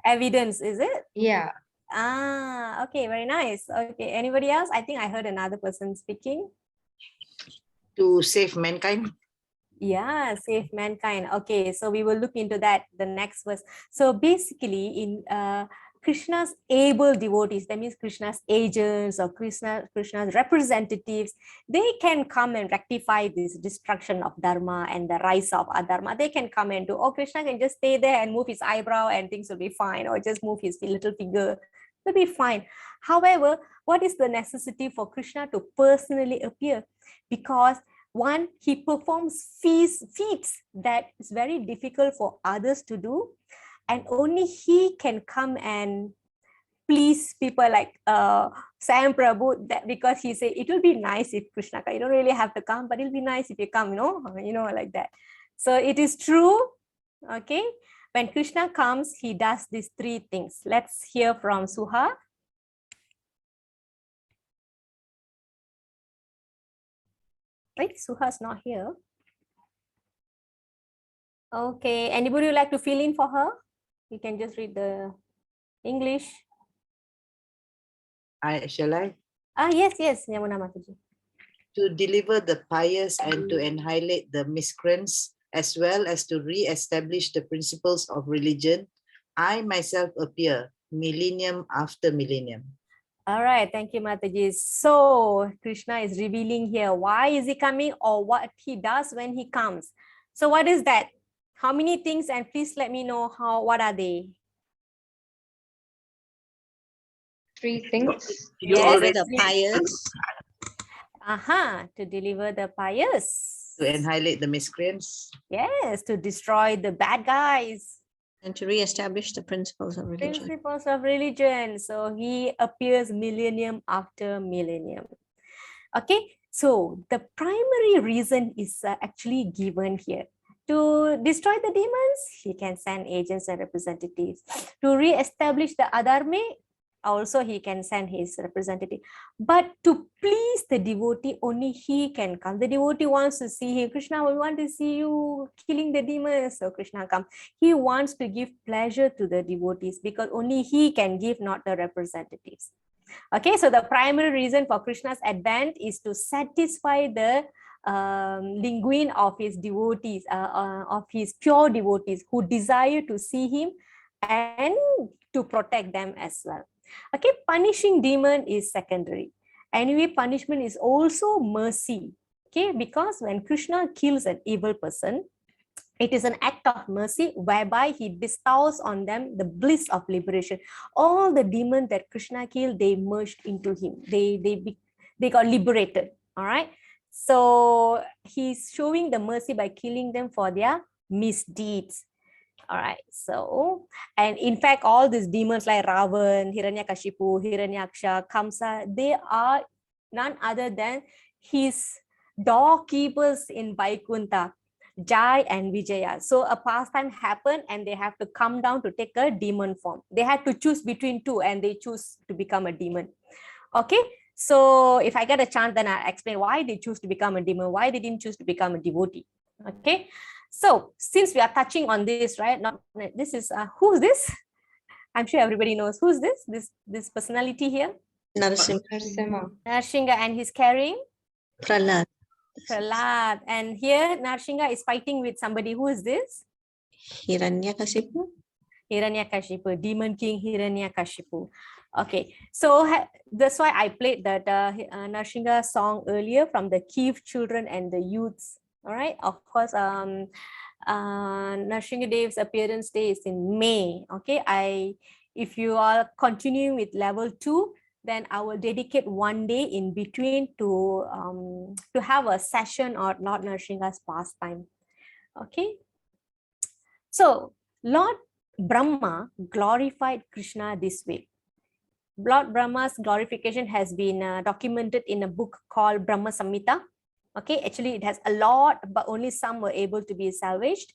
evidence, is it? Yeah. Ah, okay, very nice. Okay, anybody else? I think I heard another person speaking. to save mankind. Yeah, save mankind. Okay, so we will look into that the next verse. So basically, in Krishna's able devotees, that means Krishna's agents or Krishna's representatives, they can come and rectify this destruction of dharma and the rise of adharma. They can come and do. Oh, Krishna can just stay there and move his eyebrow and things will be fine, or just move his little finger, will be fine. However, what is the necessity for Krishna to personally appear? Because one, he performs feats that is very difficult for others to do, and only he can come and please people like Sam Prabhu, that because he said it will be nice if Krishna come. You don't really have to come, but it'll be nice if you come, like that. So it is true. Okay, when Krishna comes, he does these three things. Let's hear from Suha. Right, Suha's not here. Okay, anybody would like to fill in for her? You can just read the English. Shall I? Yes, Yamuna Mataji. To deliver the pious and to annihilate the miscreants, as well as to re-establish the principles of religion, I myself appear millennium after millennium. All right, thank you, Mataji. So Krishna is revealing here why is he coming or what he does when he comes. So what is that? How many things? And please let me know what are they? 3 things. You Yes. already The pious, To deliver the pious. to annihilate the miscreants. Yes, to destroy the bad guys. and to re-establish the principles of religion. Principles of religion. So he appears millennium after millennium. Okay, so the primary reason is actually given here. To destroy the demons, he can send agents and representatives. To re-establish the adharma, also he can send his representative. But to please the devotee, only he can come. The devotee wants to see him. Krishna, we want to see you killing the demons. So Krishna comes. He wants to give pleasure to the devotees because only he can give, not the representatives. Okay, so the primary reason for Krishna's advent is to satisfy the linguine of his devotees, of his pure devotees who desire to see him and to protect them as well. Okay, punishing demon is secondary. Anyway, punishment is also mercy. Okay, because when Krishna kills an evil person, it is an act of mercy whereby he bestows on them the bliss of liberation. All the demons that Krishna killed, they merged into him. They got liberated. All right. So he's showing the mercy by killing them for their misdeeds. All right. So, and in fact, all these demons like Ravan, Hiranyakashipu, Hiranyaksha, Kamsa, they are none other than his doorkeepers in Vaikuntha, Jai and Vijaya. So a pastime happened and they have to come down to take a demon form. They had to choose between two and they choose to become a demon. Okay. So if I get a chance, then I'll explain why they choose to become a demon, why they didn't choose to become a devotee. Okay. So since we are touching on this, right? This is who's this? I'm sure everybody knows who's this. This personality here. Narasimha. Narsingha, and he's carrying Prahlad, Prahlad. And here Narsingha is fighting with somebody. Who is this? Hiranyakashipu. Hiranyakashipu, Demon King Hiranyakashipu. Okay, so that's why I played that Narsingha song earlier from the Kiev Children and the Youths. All right, of course, Narsingha Dev's appearance day is in May. Okay, if you are continuing with level 2, then I will dedicate one day in between to have a session or Lord Narsingha's pastime. Okay. So Lord Brahma glorified Krishna this way. Lord Brahma's glorification has been documented in a book called Brahma Samhita. Okay, actually it has a lot, but only some were able to be salvaged.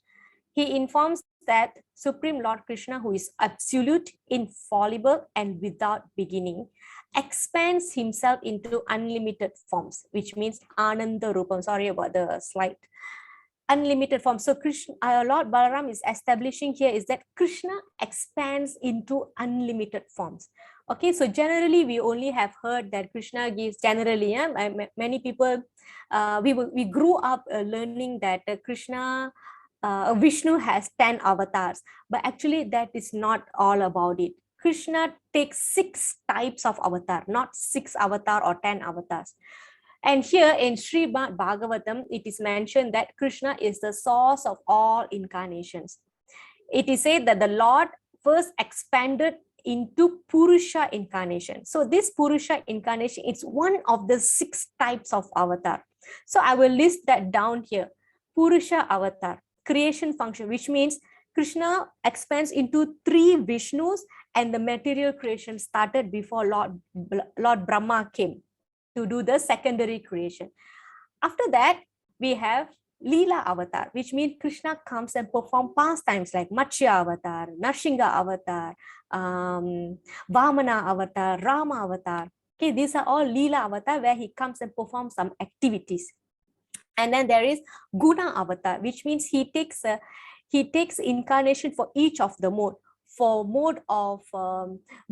He informs that Supreme Lord Krishna, who is absolute, infallible, and without beginning, expands himself into unlimited forms, which means Ananda Rupam. Sorry about the slide. Unlimited forms. So Krishna, Lord Balaram is establishing here is that Krishna expands into unlimited forms. Okay, so generally we only have heard that Krishna gives generally. Yeah, many people, we grew up learning that Krishna, Vishnu has 10 avatars, but actually that is not all about it. Krishna takes 6 types of avatar, not 6 avatar or 10 avatars. And here in Srimad Bhagavatam, it is mentioned that Krishna is the source of all incarnations. It is said that the Lord first expanded into Purusha incarnation. So this Purusha incarnation is one of the 6 types of avatar. So I will list that down here. Purusha avatar, creation function, which means Krishna expands into 3 Vishnus, and the material creation started before Lord Brahma came to do the secondary creation. After that, we have Leela avatar, which means Krishna comes and perform pastimes like Matsya avatar, Narsingha avatar, Vamana avatar, Rama avatar. Okay, these are all Leela avatar where he comes and performs some activities. And then there is Guna avatar, which means he takes incarnation for each of the mode. For mode of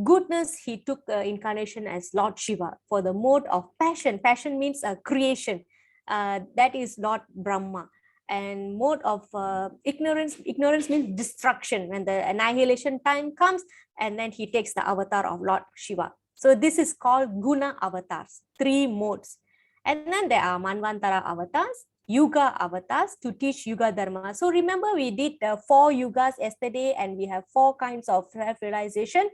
goodness, he took incarnation as Lord Shiva. For the mode of passion, passion means creation, that is Lord Brahma. And mode of ignorance, ignorance means destruction. When the annihilation time comes, and then he takes the avatar of Lord Shiva. So this is called Guna avatars, 3 modes. And then there are Manvantara avatars, Yuga avatars to teach Yuga Dharma. So remember we did 4 yugas yesterday, and we have 4 kinds of self-realization.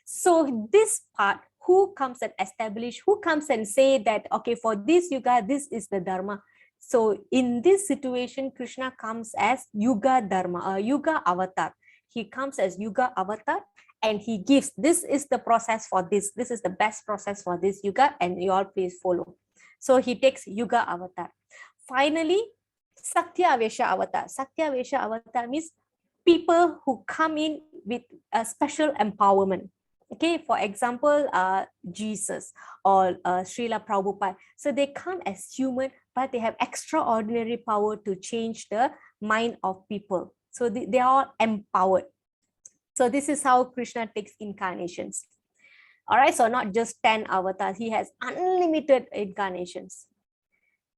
So this part, who comes and establish, who comes and say that, okay, for this yuga, this is the Dharma. So in this situation, Krishna comes as Yuga Dharma, Yuga avatar. He comes as Yuga avatar, and he gives, this is the process for this. This is the best process for this yuga, and you all please follow. So he takes Yuga avatar. Finally, Satyavesha avatar. Satyavesha avatar means people who come in with a special empowerment. Okay, for example, Jesus or Srila Prabhupada. So they come as human, but they have extraordinary power to change the mind of people. So they are empowered. So this is how Krishna takes incarnations. All right, so not just 10 avatars, he has unlimited incarnations.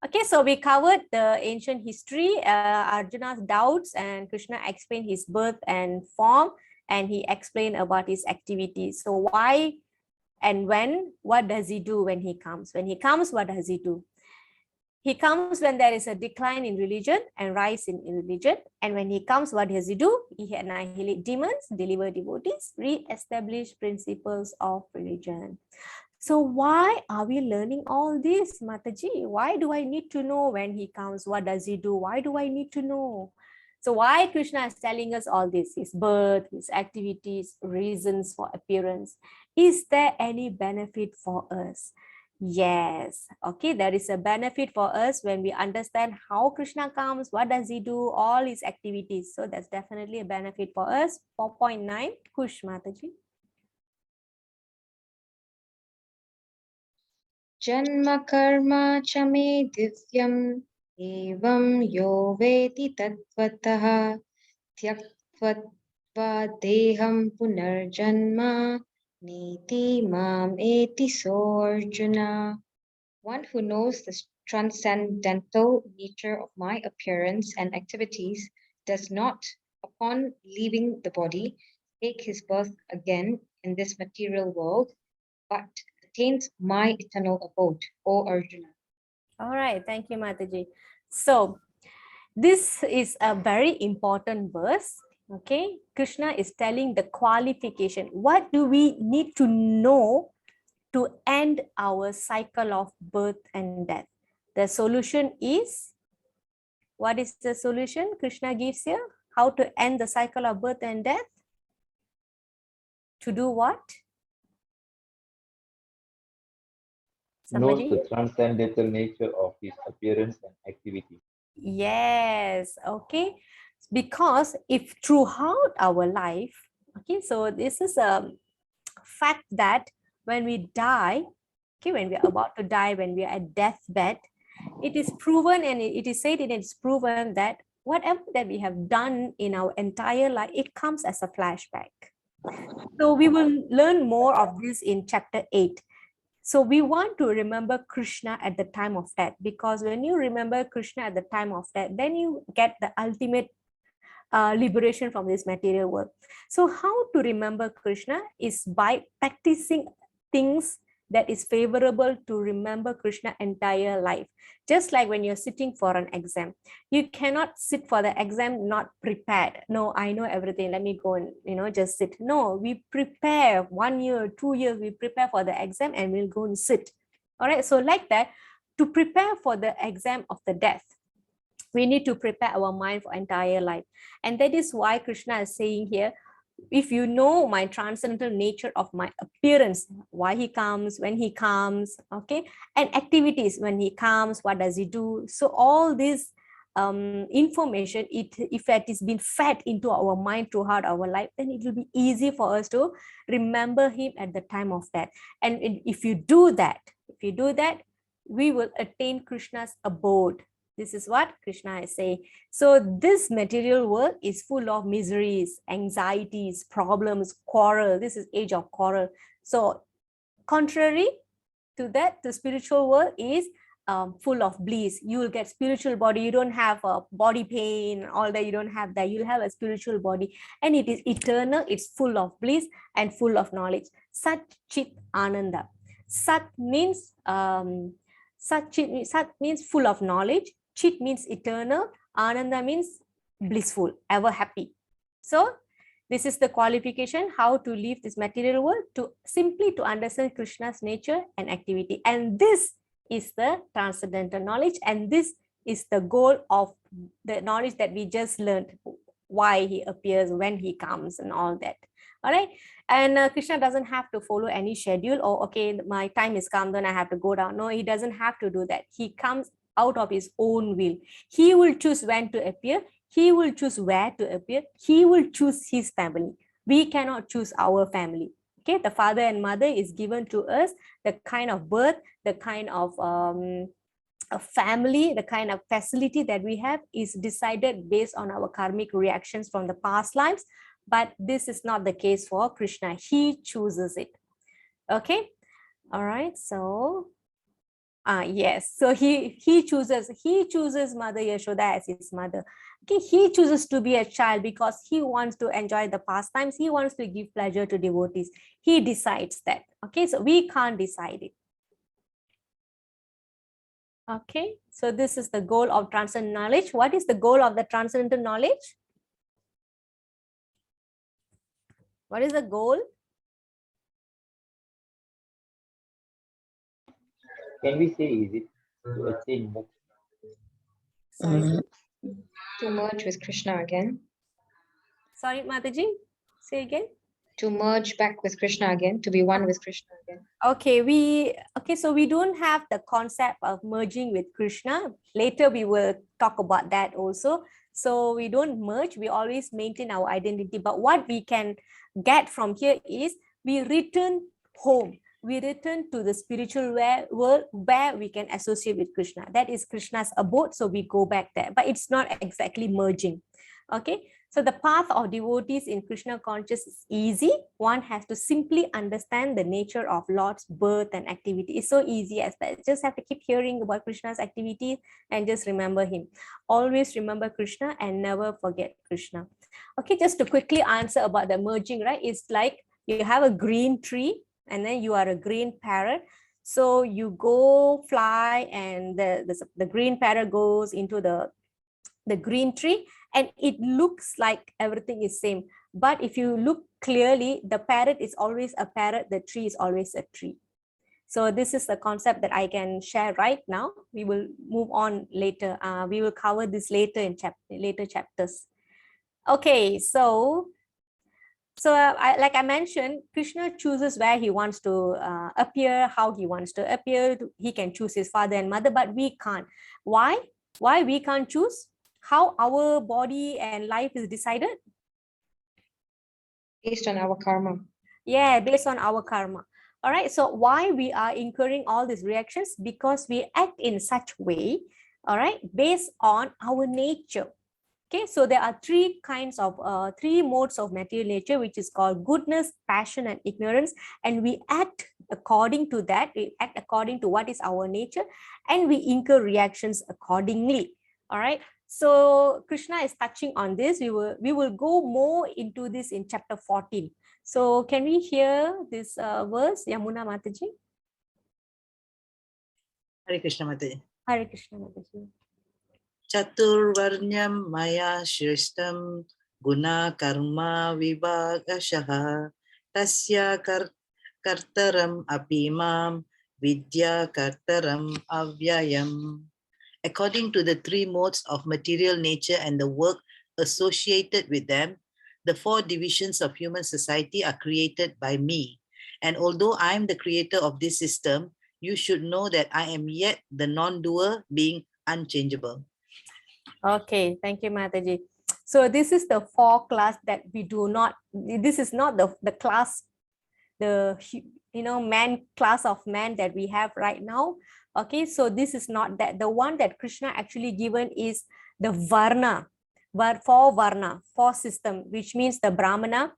Okay, so we covered the ancient history, Arjuna's doubts, and Krishna explained his birth and form, and he explained about his activities. So why and when, what does he do when he comes? When he comes, what does he do? He comes when there is a decline in religion and rise in religion. And when he comes, what does he do? He annihilates demons, deliver devotees, re-establish principles of religion. So why are we learning all this, Mataji? Why do I need to know when he comes? What does he do? Why do I need to know? So why Krishna is telling us all this? His birth, his activities, reasons for appearance. Is there any benefit for us? Yes. Okay, there is a benefit for us when we understand how Krishna comes, what does he do, all his activities. So that's definitely a benefit for us. 4.9, Kush Mataji. Janma karma cha me divyam evam yo veti tattvataha tyaktva deham punarjanma niti mam eti so Arjuna. One who knows the transcendental nature of my appearance and activities does not, upon leaving the body, take his birth again in this material world, but attains my eternal abode, O Arjuna. All right, thank you, Mataji. So this is a very important verse. Okay, Krishna is telling the qualification. What do we need to know to end our cycle of birth and death? The solution is, what is the solution Krishna gives here? How to end the cycle of birth and death? To do what? Knows Somebody? the transcendental nature of his appearance and activity. Yes, okay. Because if throughout our life, okay, so this is a fact that when we die, okay, when we are about to die, when we are at deathbed, it is proven and it is said and it's proven that whatever that we have done in our entire life, it comes as a flashback. So we will learn more of this in chapter 8. So we want to remember Krishna at the time of death, because when you remember Krishna at the time of death, then you get the ultimate liberation from this material world. So how to remember Krishna is by practicing things that is favorable to remember Krishna entire life. Just like when you're sitting for an exam, you cannot sit for the exam not prepared. No, I know everything, let me go and just sit. No, we prepare 1 year, 2 years, we prepare for the exam and we'll go and sit. All right, so like that, to prepare for the exam of the death, we need to prepare our mind for entire life. And that is why Krishna is saying here, if you know my transcendental nature of my appearance, why he comes, when he comes, okay, and activities, when he comes, what does he do? So all this information, if it is being fed into our mind throughout our life, then it will be easy for us to remember him at the time of death. And if you do that, we will attain Krishna's abode. This is what Krishna is saying. So this material world is full of miseries, anxieties, problems, quarrel. This is age of quarrel. So contrary to that, the spiritual world is full of bliss. You will get spiritual body. You don't have a body pain, all that. You don't have that. You'll have a spiritual body, and it is eternal. It's full of bliss and full of knowledge. Sat Chit Ananda. Sat means Sat means full of knowledge. Chit means eternal. Ananda means blissful, ever happy. So this is the qualification, how to leave this material world, to simply to understand Krishna's nature and activity. And this is the transcendental knowledge, and this is the goal of the knowledge that we just learned, why he appears, when he comes, and all that. All right. And Krishna doesn't have to follow any schedule, or okay, my time is come, then I have to go down. No, he doesn't have to do that. He comes out of his own will. He will choose when to appear. He will choose where to appear. He will choose his family. We cannot choose our family. Okay, the father and mother is given to us. The kind of birth, the kind of a family, the kind of facility that we have is decided based on our karmic reactions from the past lives. But this is not the case for Krishna. He chooses it. Okay. All right. So yes, so he chooses Mother Yashoda as his mother. Okay, he chooses to be a child because he wants to enjoy the pastimes. He wants to give pleasure to devotees. He decides that. Okay, so we can't decide it. Okay, so this is the goal of transcendental knowledge. What is the goal of the transcendental knowledge? What is the goal? Can we say, is it to attain moksha? Sorry, To merge with Krishna again. sorry, Mataji, say again. To merge back with Krishna again, to be one with Krishna again. Okay, so we don't have the concept of merging with Krishna. Later we will talk about that also. So we don't merge, we always maintain our identity. But what we can get from here is we return home. We return to the spiritual world where we can associate with Krishna. That is Krishna's abode, so we go back there. But it's not exactly merging. Okay, so the path of devotees in Krishna consciousness is easy. One has to simply understand the nature of Lord's birth and activity. It's so easy as that. Just have to keep hearing about Krishna's activities and just remember him. Always remember Krishna and never forget Krishna. Okay, just to quickly answer about the merging, right? It's like you have a green tree and then you are a green parrot. So you go fly and the green parrot goes into the green tree, and it looks like everything is same. But if you look clearly, the parrot is always a parrot, the tree is always a tree. So this is the concept that I can share right now. We will move on later. We will cover this later in later chapters. Okay, so like I mentioned, Krishna chooses where he wants to appear, how he wants to appear. He can choose his father and mother, but we can't. Why? Why we can't choose? How our body and life is decided? Based on our karma. Yeah, based on our karma. All right, so why we are incurring all these reactions? Because we act in such way, all right, based on our nature. Okay, so there are three modes of material nature, which is called goodness, passion, and ignorance. And we act according to that. We act according to what is our nature, and we incur reactions accordingly. All right. So Krishna is touching on this. We will go more into this in chapter 14. So can we hear this verse, Yamuna Mataji? Hare Krishna Mataji. Hare Krishna Mataji. Chaturvarnyam maya shrishtam guna karma vibhagashaha tasya kartaram apimam vidya kartaram avyayam. According to the three modes of material nature and the work associated with them, the four divisions of human society are created by me. And although I am the creator of this system, you should know that I am yet the non-doer, being unchangeable. Okay, thank you, Mataji. So this is the four class that we do not, this is not the class, the man class of man that we have right now. Okay, so this is not that. The one that Krishna actually given is the varna, four system, which means the Brahmana,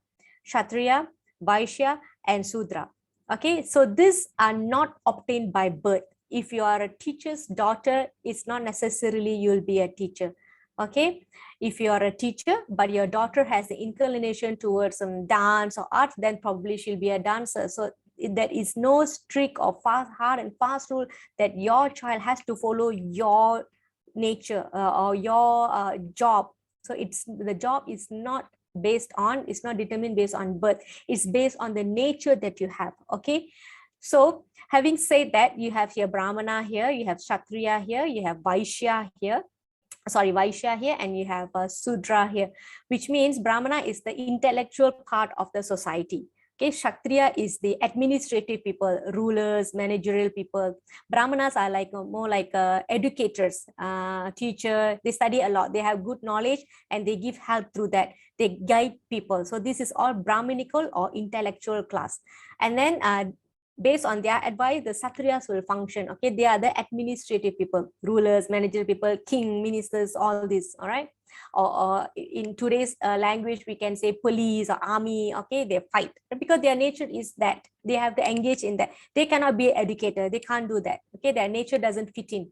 Kshatriya, Vaishya, and Sudra. Okay, so these are not obtained by birth. If you are a teacher's daughter, it's not necessarily you'll be a teacher. Okay, if you are a teacher but your daughter has the inclination towards some dance or art, then probably she'll be a dancer. So there is no strict or hard and fast rule that your child has to follow your nature or your job. So the job is not determined based on birth. It's based on the nature that you have. Okay, so having said that, you have here Brahmana here, you have Kshatriya here, you have Vaishya here, and you have Sudra here, which means Brahmana is the intellectual part of the society. Okay, Kshatriya is the administrative people, rulers, managerial people. Brahmanas are like more like educators, teacher. They study a lot. They have good knowledge and they give help through that. They guide people. So this is all Brahminical or intellectual class. And then based on their advice, the Satriyas will function. Okay, they are the administrative people, rulers, managerial people, king, ministers, all this. All right. Or in today's language, we can say police or army. Okay, they fight because their nature is that they have to engage in that. They cannot be an educator. They can't do that. Okay, their nature doesn't fit in.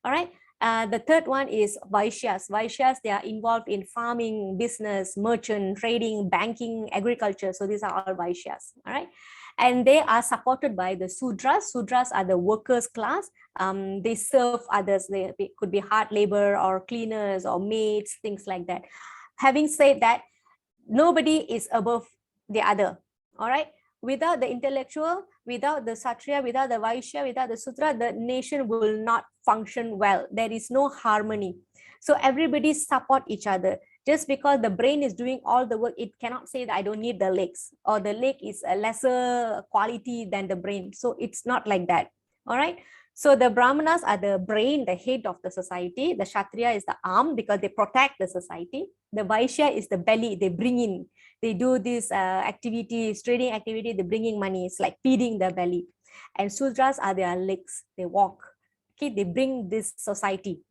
All right. The third one is Vaishyas. Vaishyas, they are involved in farming, business, merchant, trading, banking, agriculture. So these are all Vaishyas. All right. And they are supported by the Sudras. Sudras are the workers class. They serve others. They could be hard labor or cleaners or maids, things like that. Having said that, nobody is above the other. All right. Without the intellectual, without the Satriya, without the Vaishya, without the Sudra, the nation will not function well. There is no harmony. So everybody support each other. Just because the brain is doing all the work, it cannot say that I don't need the legs, or the leg is a lesser quality than the brain. So it's not like that. All right. So the Brahmanas are the brain, the head of the society. The Kshatriya is the arm because they protect the society. The Vaishya is the belly, they bring in. They do this activities, trading activity, they bring in money. It's like feeding the belly. And Sudras are their legs, they walk. Okay, they bring this society.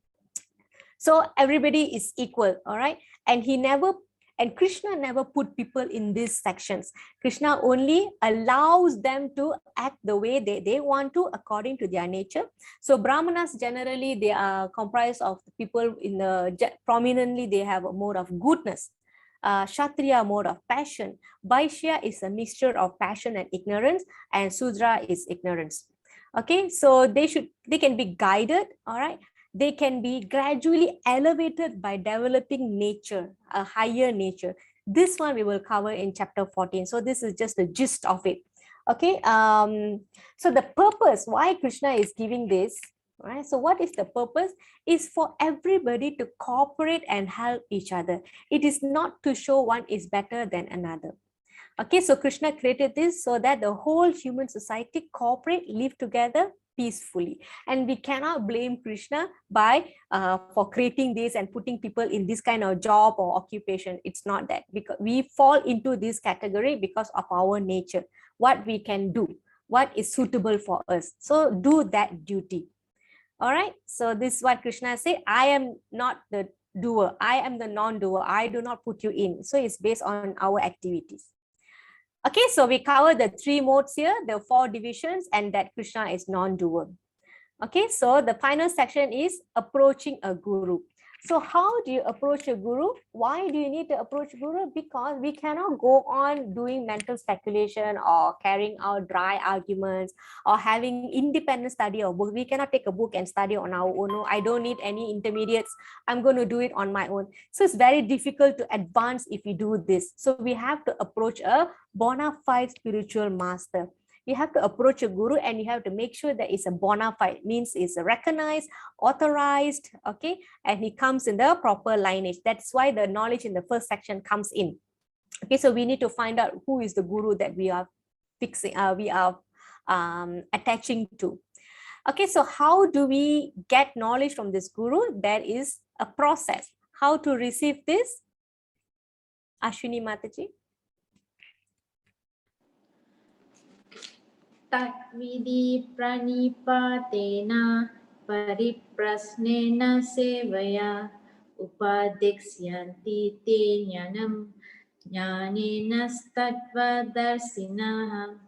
So everybody is equal, all right? And Krishna never put people in these sections. Krishna only allows them to act the way they want to according to their nature. So Brahmanas generally, they are comprised of people prominently, they have a mode of goodness. Kshatriya mode of passion. Vaishya is a mixture of passion and ignorance, and Sudra is ignorance. Okay, so they can be guided, all right? They can be gradually elevated by developing nature, a higher nature. This one we will cover in chapter 14. So this is just the gist of it. Okay, so the purpose why Krishna is giving this Right? So what is the purpose? Is for everybody to cooperate and help each other. It is not to show one is better than another. Okay, so Krishna created this so that the whole human society cooperate, live together peacefully. And we cannot blame Krishna by for creating this and putting people in this kind of job or occupation. It's not that, because we fall into this category because of our nature, what we can do, what is suitable for us. So do that duty. All right, so this is what Krishna said. I am not the doer, I am the non-doer. I do not put you in. So it's based on our activities. Okay, so we cover the 3 modes here, the 4 divisions, and that Krishna is non-doer. Okay, so the final section is approaching a guru. So how do you approach a guru? Why do you need to approach guru? Because we cannot go on doing mental speculation or carrying out dry arguments or having independent study of books. We cannot take a book and study on our own. No, I don't need any intermediates. I'm going to do it on my own. So it's very difficult to advance if we do this. So we have to approach a bona fide spiritual master. You have to approach a guru and you have to make sure that it's a bona fide, means it's recognized, authorized, okay, and he comes in the proper lineage. That's why the knowledge in the first section comes in. Okay, so we need to find out who is the guru that we are fixing, attaching to. Okay, so how do we get knowledge from this guru? There is a process. How to receive this? Ashwini Mataji. Tatvidi pranipatena pariprasnena sevaya upadikshyanti te jnanam jnanena tattvadarsinaha.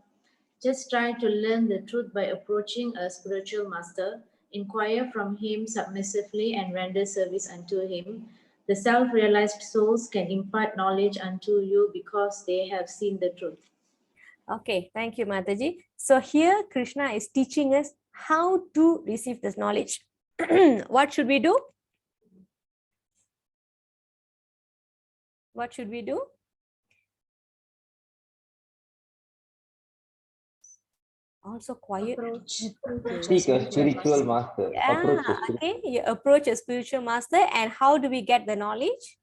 Just try to learn the truth by approaching a spiritual master. Inquire from him submissively and render service unto him. The self-realized souls can impart knowledge unto you because they have seen the truth. Okay, thank you, Mataji. So here Krishna is teaching us how to receive this knowledge. What should we do? What should we do? Also quiet. Seek a spiritual master. Approach a spiritual Okay, you approach a spiritual master. And how do we get the knowledge?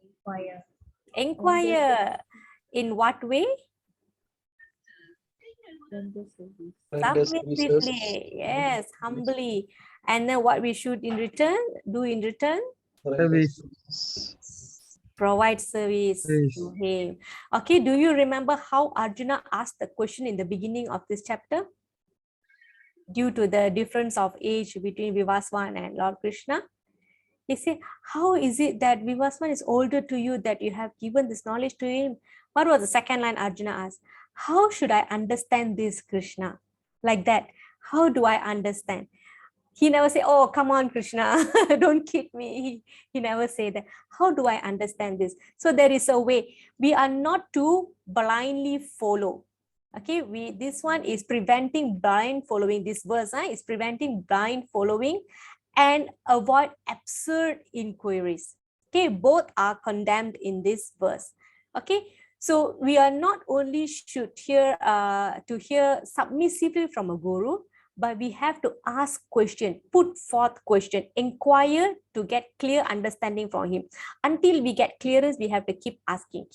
Inquire. Inquire. In what way? Submissively, yes, humbly. And then what we should in return do in return? Service. Provide service to him. Okay, do you remember how Arjuna asked the question in the beginning of this chapter? Due to the difference of age between Vivaswan and Lord Krishna, he said, how is it that Vivaswan is older to you, that you have given this knowledge to him? What was the second line Arjuna asked? How should I understand this, Krishna? Like that. How do I understand? He never say, oh, come on, Krishna, don't kid me. He never say that. How do I understand this? So there is a way. We are not to blindly follow. Okay, this one is preventing blind following. This verse is preventing blind following and avoid absurd inquiries. Okay, both are condemned in this verse. Okay, so we are not only should hear submissively from a guru, but we have to ask question, put forth question, inquire to get clear understanding from him. Until we get clearance, we have to keep asking.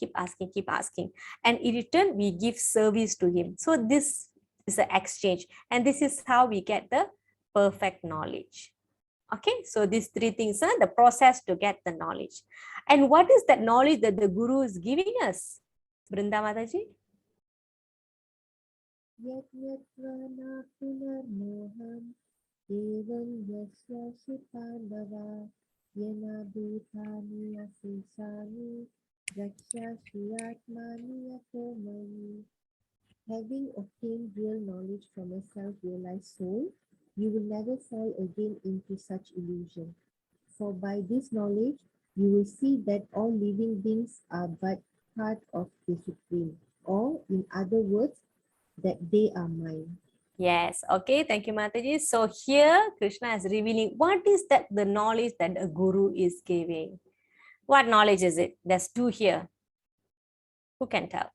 And in return, we give service to him. So this is an exchange. And this is how we get the perfect knowledge. Okay, so these 3 things are the process to get the knowledge. And what is that knowledge that the guru is giving us? Brinda Mataji? Having obtained real knowledge from a self-realized soul, you will never fall again into such illusion. For by this knowledge, you will see that all living beings are but part of the Supreme, or in other words, that they are mine. Yes, okay, thank you, Mataji. So here Krishna is revealing what is that the knowledge that a guru is giving. What knowledge is it? There's 2 here. Who can tell?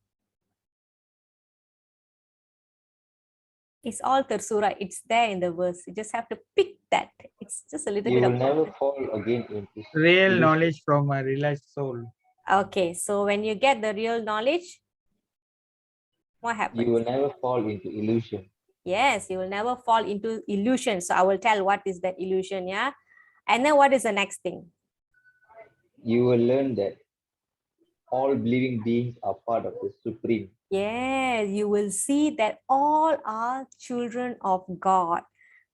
It's all Tersura. It's there in the verse. You just have to pick that. It's just a little You bit will of never context. fall again into Real illusion. knowledge from a realized soul. Okay, so when you get the real knowledge, what happens? You will never fall into illusion. Yes, you will never fall into illusion. So I will tell what is that illusion, yeah? And then what is the next thing? You will learn that all living beings are part of the Supreme. Yeah, you will see that all are children of God.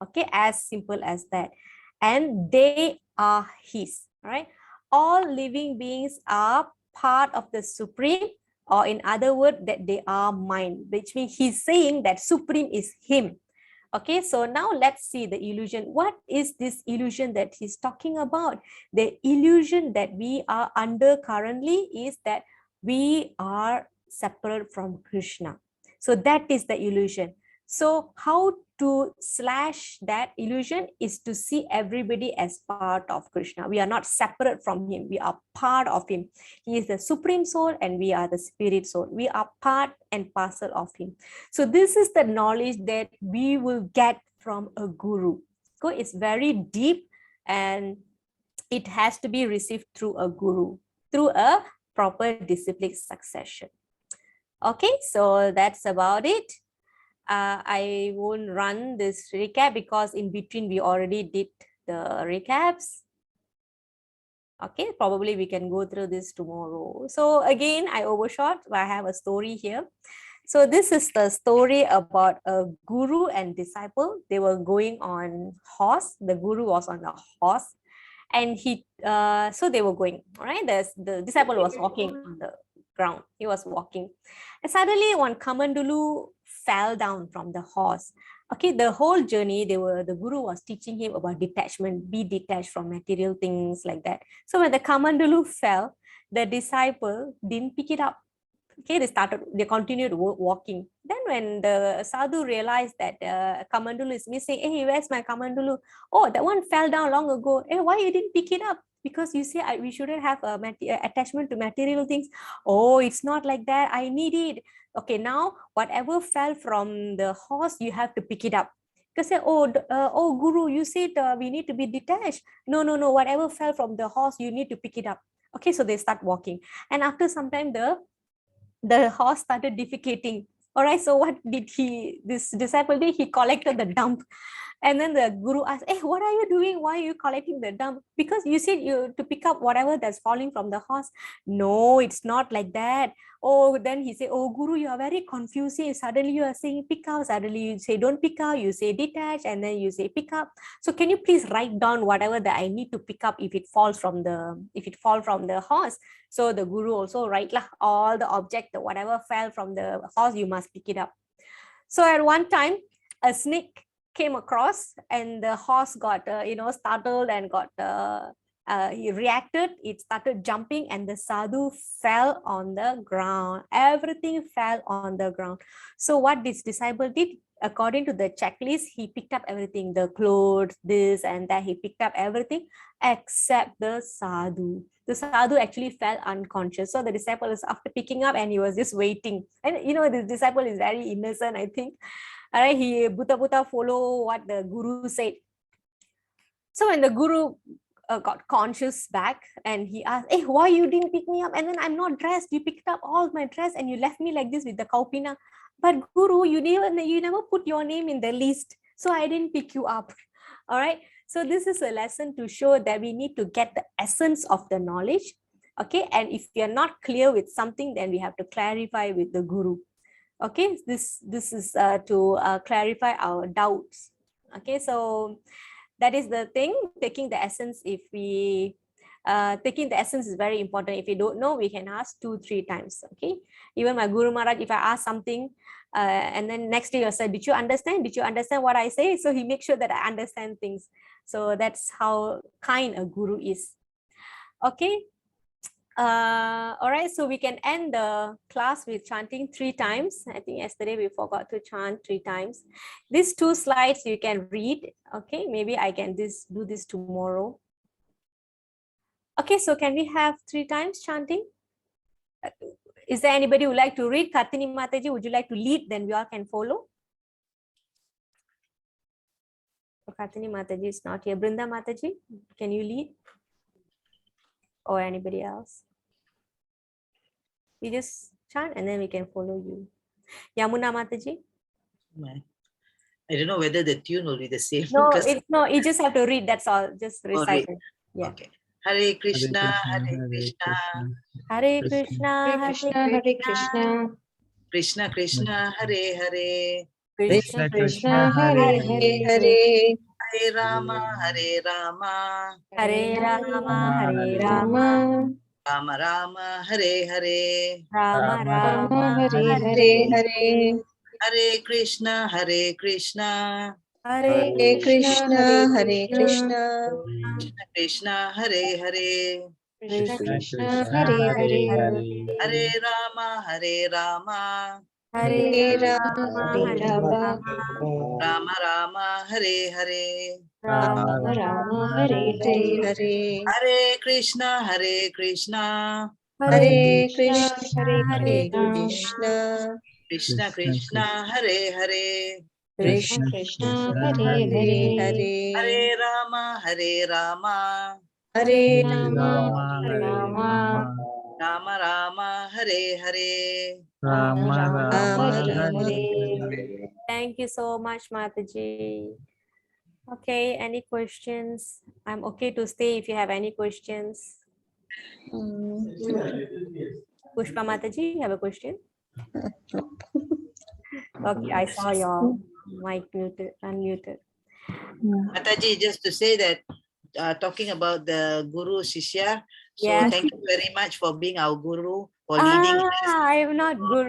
Okay, as simple as that. And they are His, right? All living beings are part of the Supreme, or in other words, that they are mine, which means He's saying that Supreme is Him. Okay, so now let's see the illusion. What is this illusion that he's talking about? The illusion that we are under currently is that we are separate from Krishna. So that is the illusion. So how to slash that illusion is to see everybody as part of Krishna. We are not separate from him. We are part of him. He is the supreme soul and we are the spirit soul. We are part and parcel of him. So this is the knowledge that we will get from a guru. So it's very deep and it has to be received through a guru, through a proper disciplined succession. Okay, so that's about it. I won't run this recap because in between we already did the recaps. Okay, probably we can go through this tomorrow. So again, I overshot, but I have a story here. So this is the story about a guru and disciple. They were going on horse. The guru was on a horse, and so they were going. All right, the disciple was walking on the ground. He was walking, and suddenly one Kamandulu fell down from the horse. Okay, the whole journey the guru was teaching him about detachment, be detached from material things like that. So when the Kamandulu fell, the disciple didn't pick it up. Okay, they continued walking. Then when the sadhu realized that Kamandulu is missing, hey, where's my Kamandulu? Oh, that one fell down long ago. Hey, why you didn't pick it up? Because you say we shouldn't have a attachment to material things. Oh, it's not like that. I need it. Okay, now whatever fell from the horse, you have to pick it up. Because say, oh, Guru, you said we need to be detached. No, whatever fell from the horse, you need to pick it up. Okay, so they start walking. And after some time, the horse started defecating. All right, so what did this disciple did? He collected the dump. And then the guru asked, hey, what are you doing? Why are you collecting the dump? Because you said you to pick up whatever that's falling from the horse. No, it's not like that. Oh, then he said, oh, Guru, you are very confusing. Suddenly you are saying pick up. Suddenly you say don't pick up. You say detach. And then you say pick up. So can you please write down whatever that I need to pick up if it falls from the horse? So the guru also write lah, all the object, whatever fell from the horse, you must pick it up. So at one time, a snake came across and the horse got startled and got he reacted. It started jumping and the sadhu fell on the ground. Everything fell on the ground. So what this disciple did, according to the checklist, he picked up everything, the clothes, this and that. He picked up everything except the sadhu. The sadhu actually fell unconscious. So the disciple is after picking up and he was just waiting. And the disciple is very innocent, I think. All right, he buta follow what the guru said. So when the guru got conscious back and he asked, hey, why you didn't pick me up? And then I'm not dressed. You picked up all my dress and you left me like this with the kaupina. But Guru, you never put your name in the list. So I didn't pick you up. All right. So this is a lesson to show that we need to get the essence of the knowledge. Okay. And if we are not clear with something, then we have to clarify with the Guru. Okay. This is to clarify our doubts. Okay. So that is the thing, taking the essence. If we taking the essence is very important. If you don't know, we can ask 2-3 times. Okay, even my Guru Maharaj, if I ask something and then next day I say, did you understand what I say? So he makes sure that I understand things. So that's how kind a guru is. Okay. All right, so we can end the class with chanting 3 times. I think yesterday we forgot to chant 3 times. These 2 slides you can read. Okay, maybe I can do this tomorrow. Okay, so can we have 3 times chanting? Is there anybody who would like to read? Kartini Mataji, would you like to lead? Then we all can follow. Katini Mataji is not here. Brinda Mataji, can you lead? Or anybody else? You just chant and then we can follow you. Yamuna Mataji? I don't know whether the tune will be the same. No, because- it's no, you just have to read, that's all. Just Oh, recite read. it. Yeah. Okay. Hare Krishna, Hare Krishna, Hare Krishna, Hare Hare Krishna, Hare Krishna, Krishna Krishna, Hare Hare, Krishna Krishna, Hare Hare, Hare Rama, Hare Rama, Hare Rama, Hare Rama, Rama, Rama Rama, Hare Hare, Rama Rama, Rama, Hare Hare Hare, Hare Hare Krishna, Hare Krishna, Hare Hare Krishna, Hare Krishna, Krishna, Krishna Hare Hare, Krishna Krishna, Hare Hare, Hare Rama, Hare Rama, Hare Hare Rama, Rama, Hare Hare Rama, Rama, Rama Rama, Hare Hare, Rama Rama, Rama, Rama, Hare Hare, Hare Hare Krishna, Hare Krishna, Hare Krishna, Hare Hare Krishna, Krishna, Krishna Krishna, Hare Hare, Krishna Krishna Krishna, Hare Hare, Hare Hare Rama, Hare Rama, Hare Rama, Rama, Hare Hare Rama, Rama Rama, Hare Hare. Rama Rama, Hare Hare. Thank you so much, Mataji. Okay, any questions? I'm okay to stay if you have any questions. Pushpa Mataji, you have a question? Okay, I saw your mic muted, unmuted. Mataji, just to say that talking about the Guru Shishya, so Yes. thank you very much for being our Guru, for leading us. I am not Guru.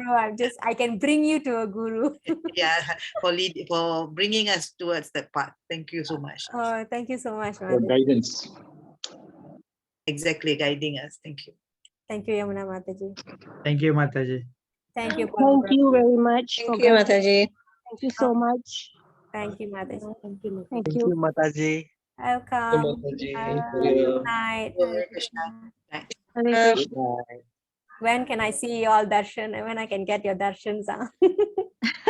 I can bring you to a Guru. Yeah, for bringing us towards that path. Thank you so much. Oh, thank you so much, For Mataji. guidance. Exactly, guiding us. Thank you. Thank you, Yamuna Mataji. Thank you, Mataji. Thank you, Thank you very much. Thank you, Mataji. Thank you so much. Thank you, Mataji. Thank you, Mataji. Thank you. Mataji. Welcome. Good night. Hare Krishna. Hare Uh, Krishna. When can I see you all darshan? When I can get your darshans?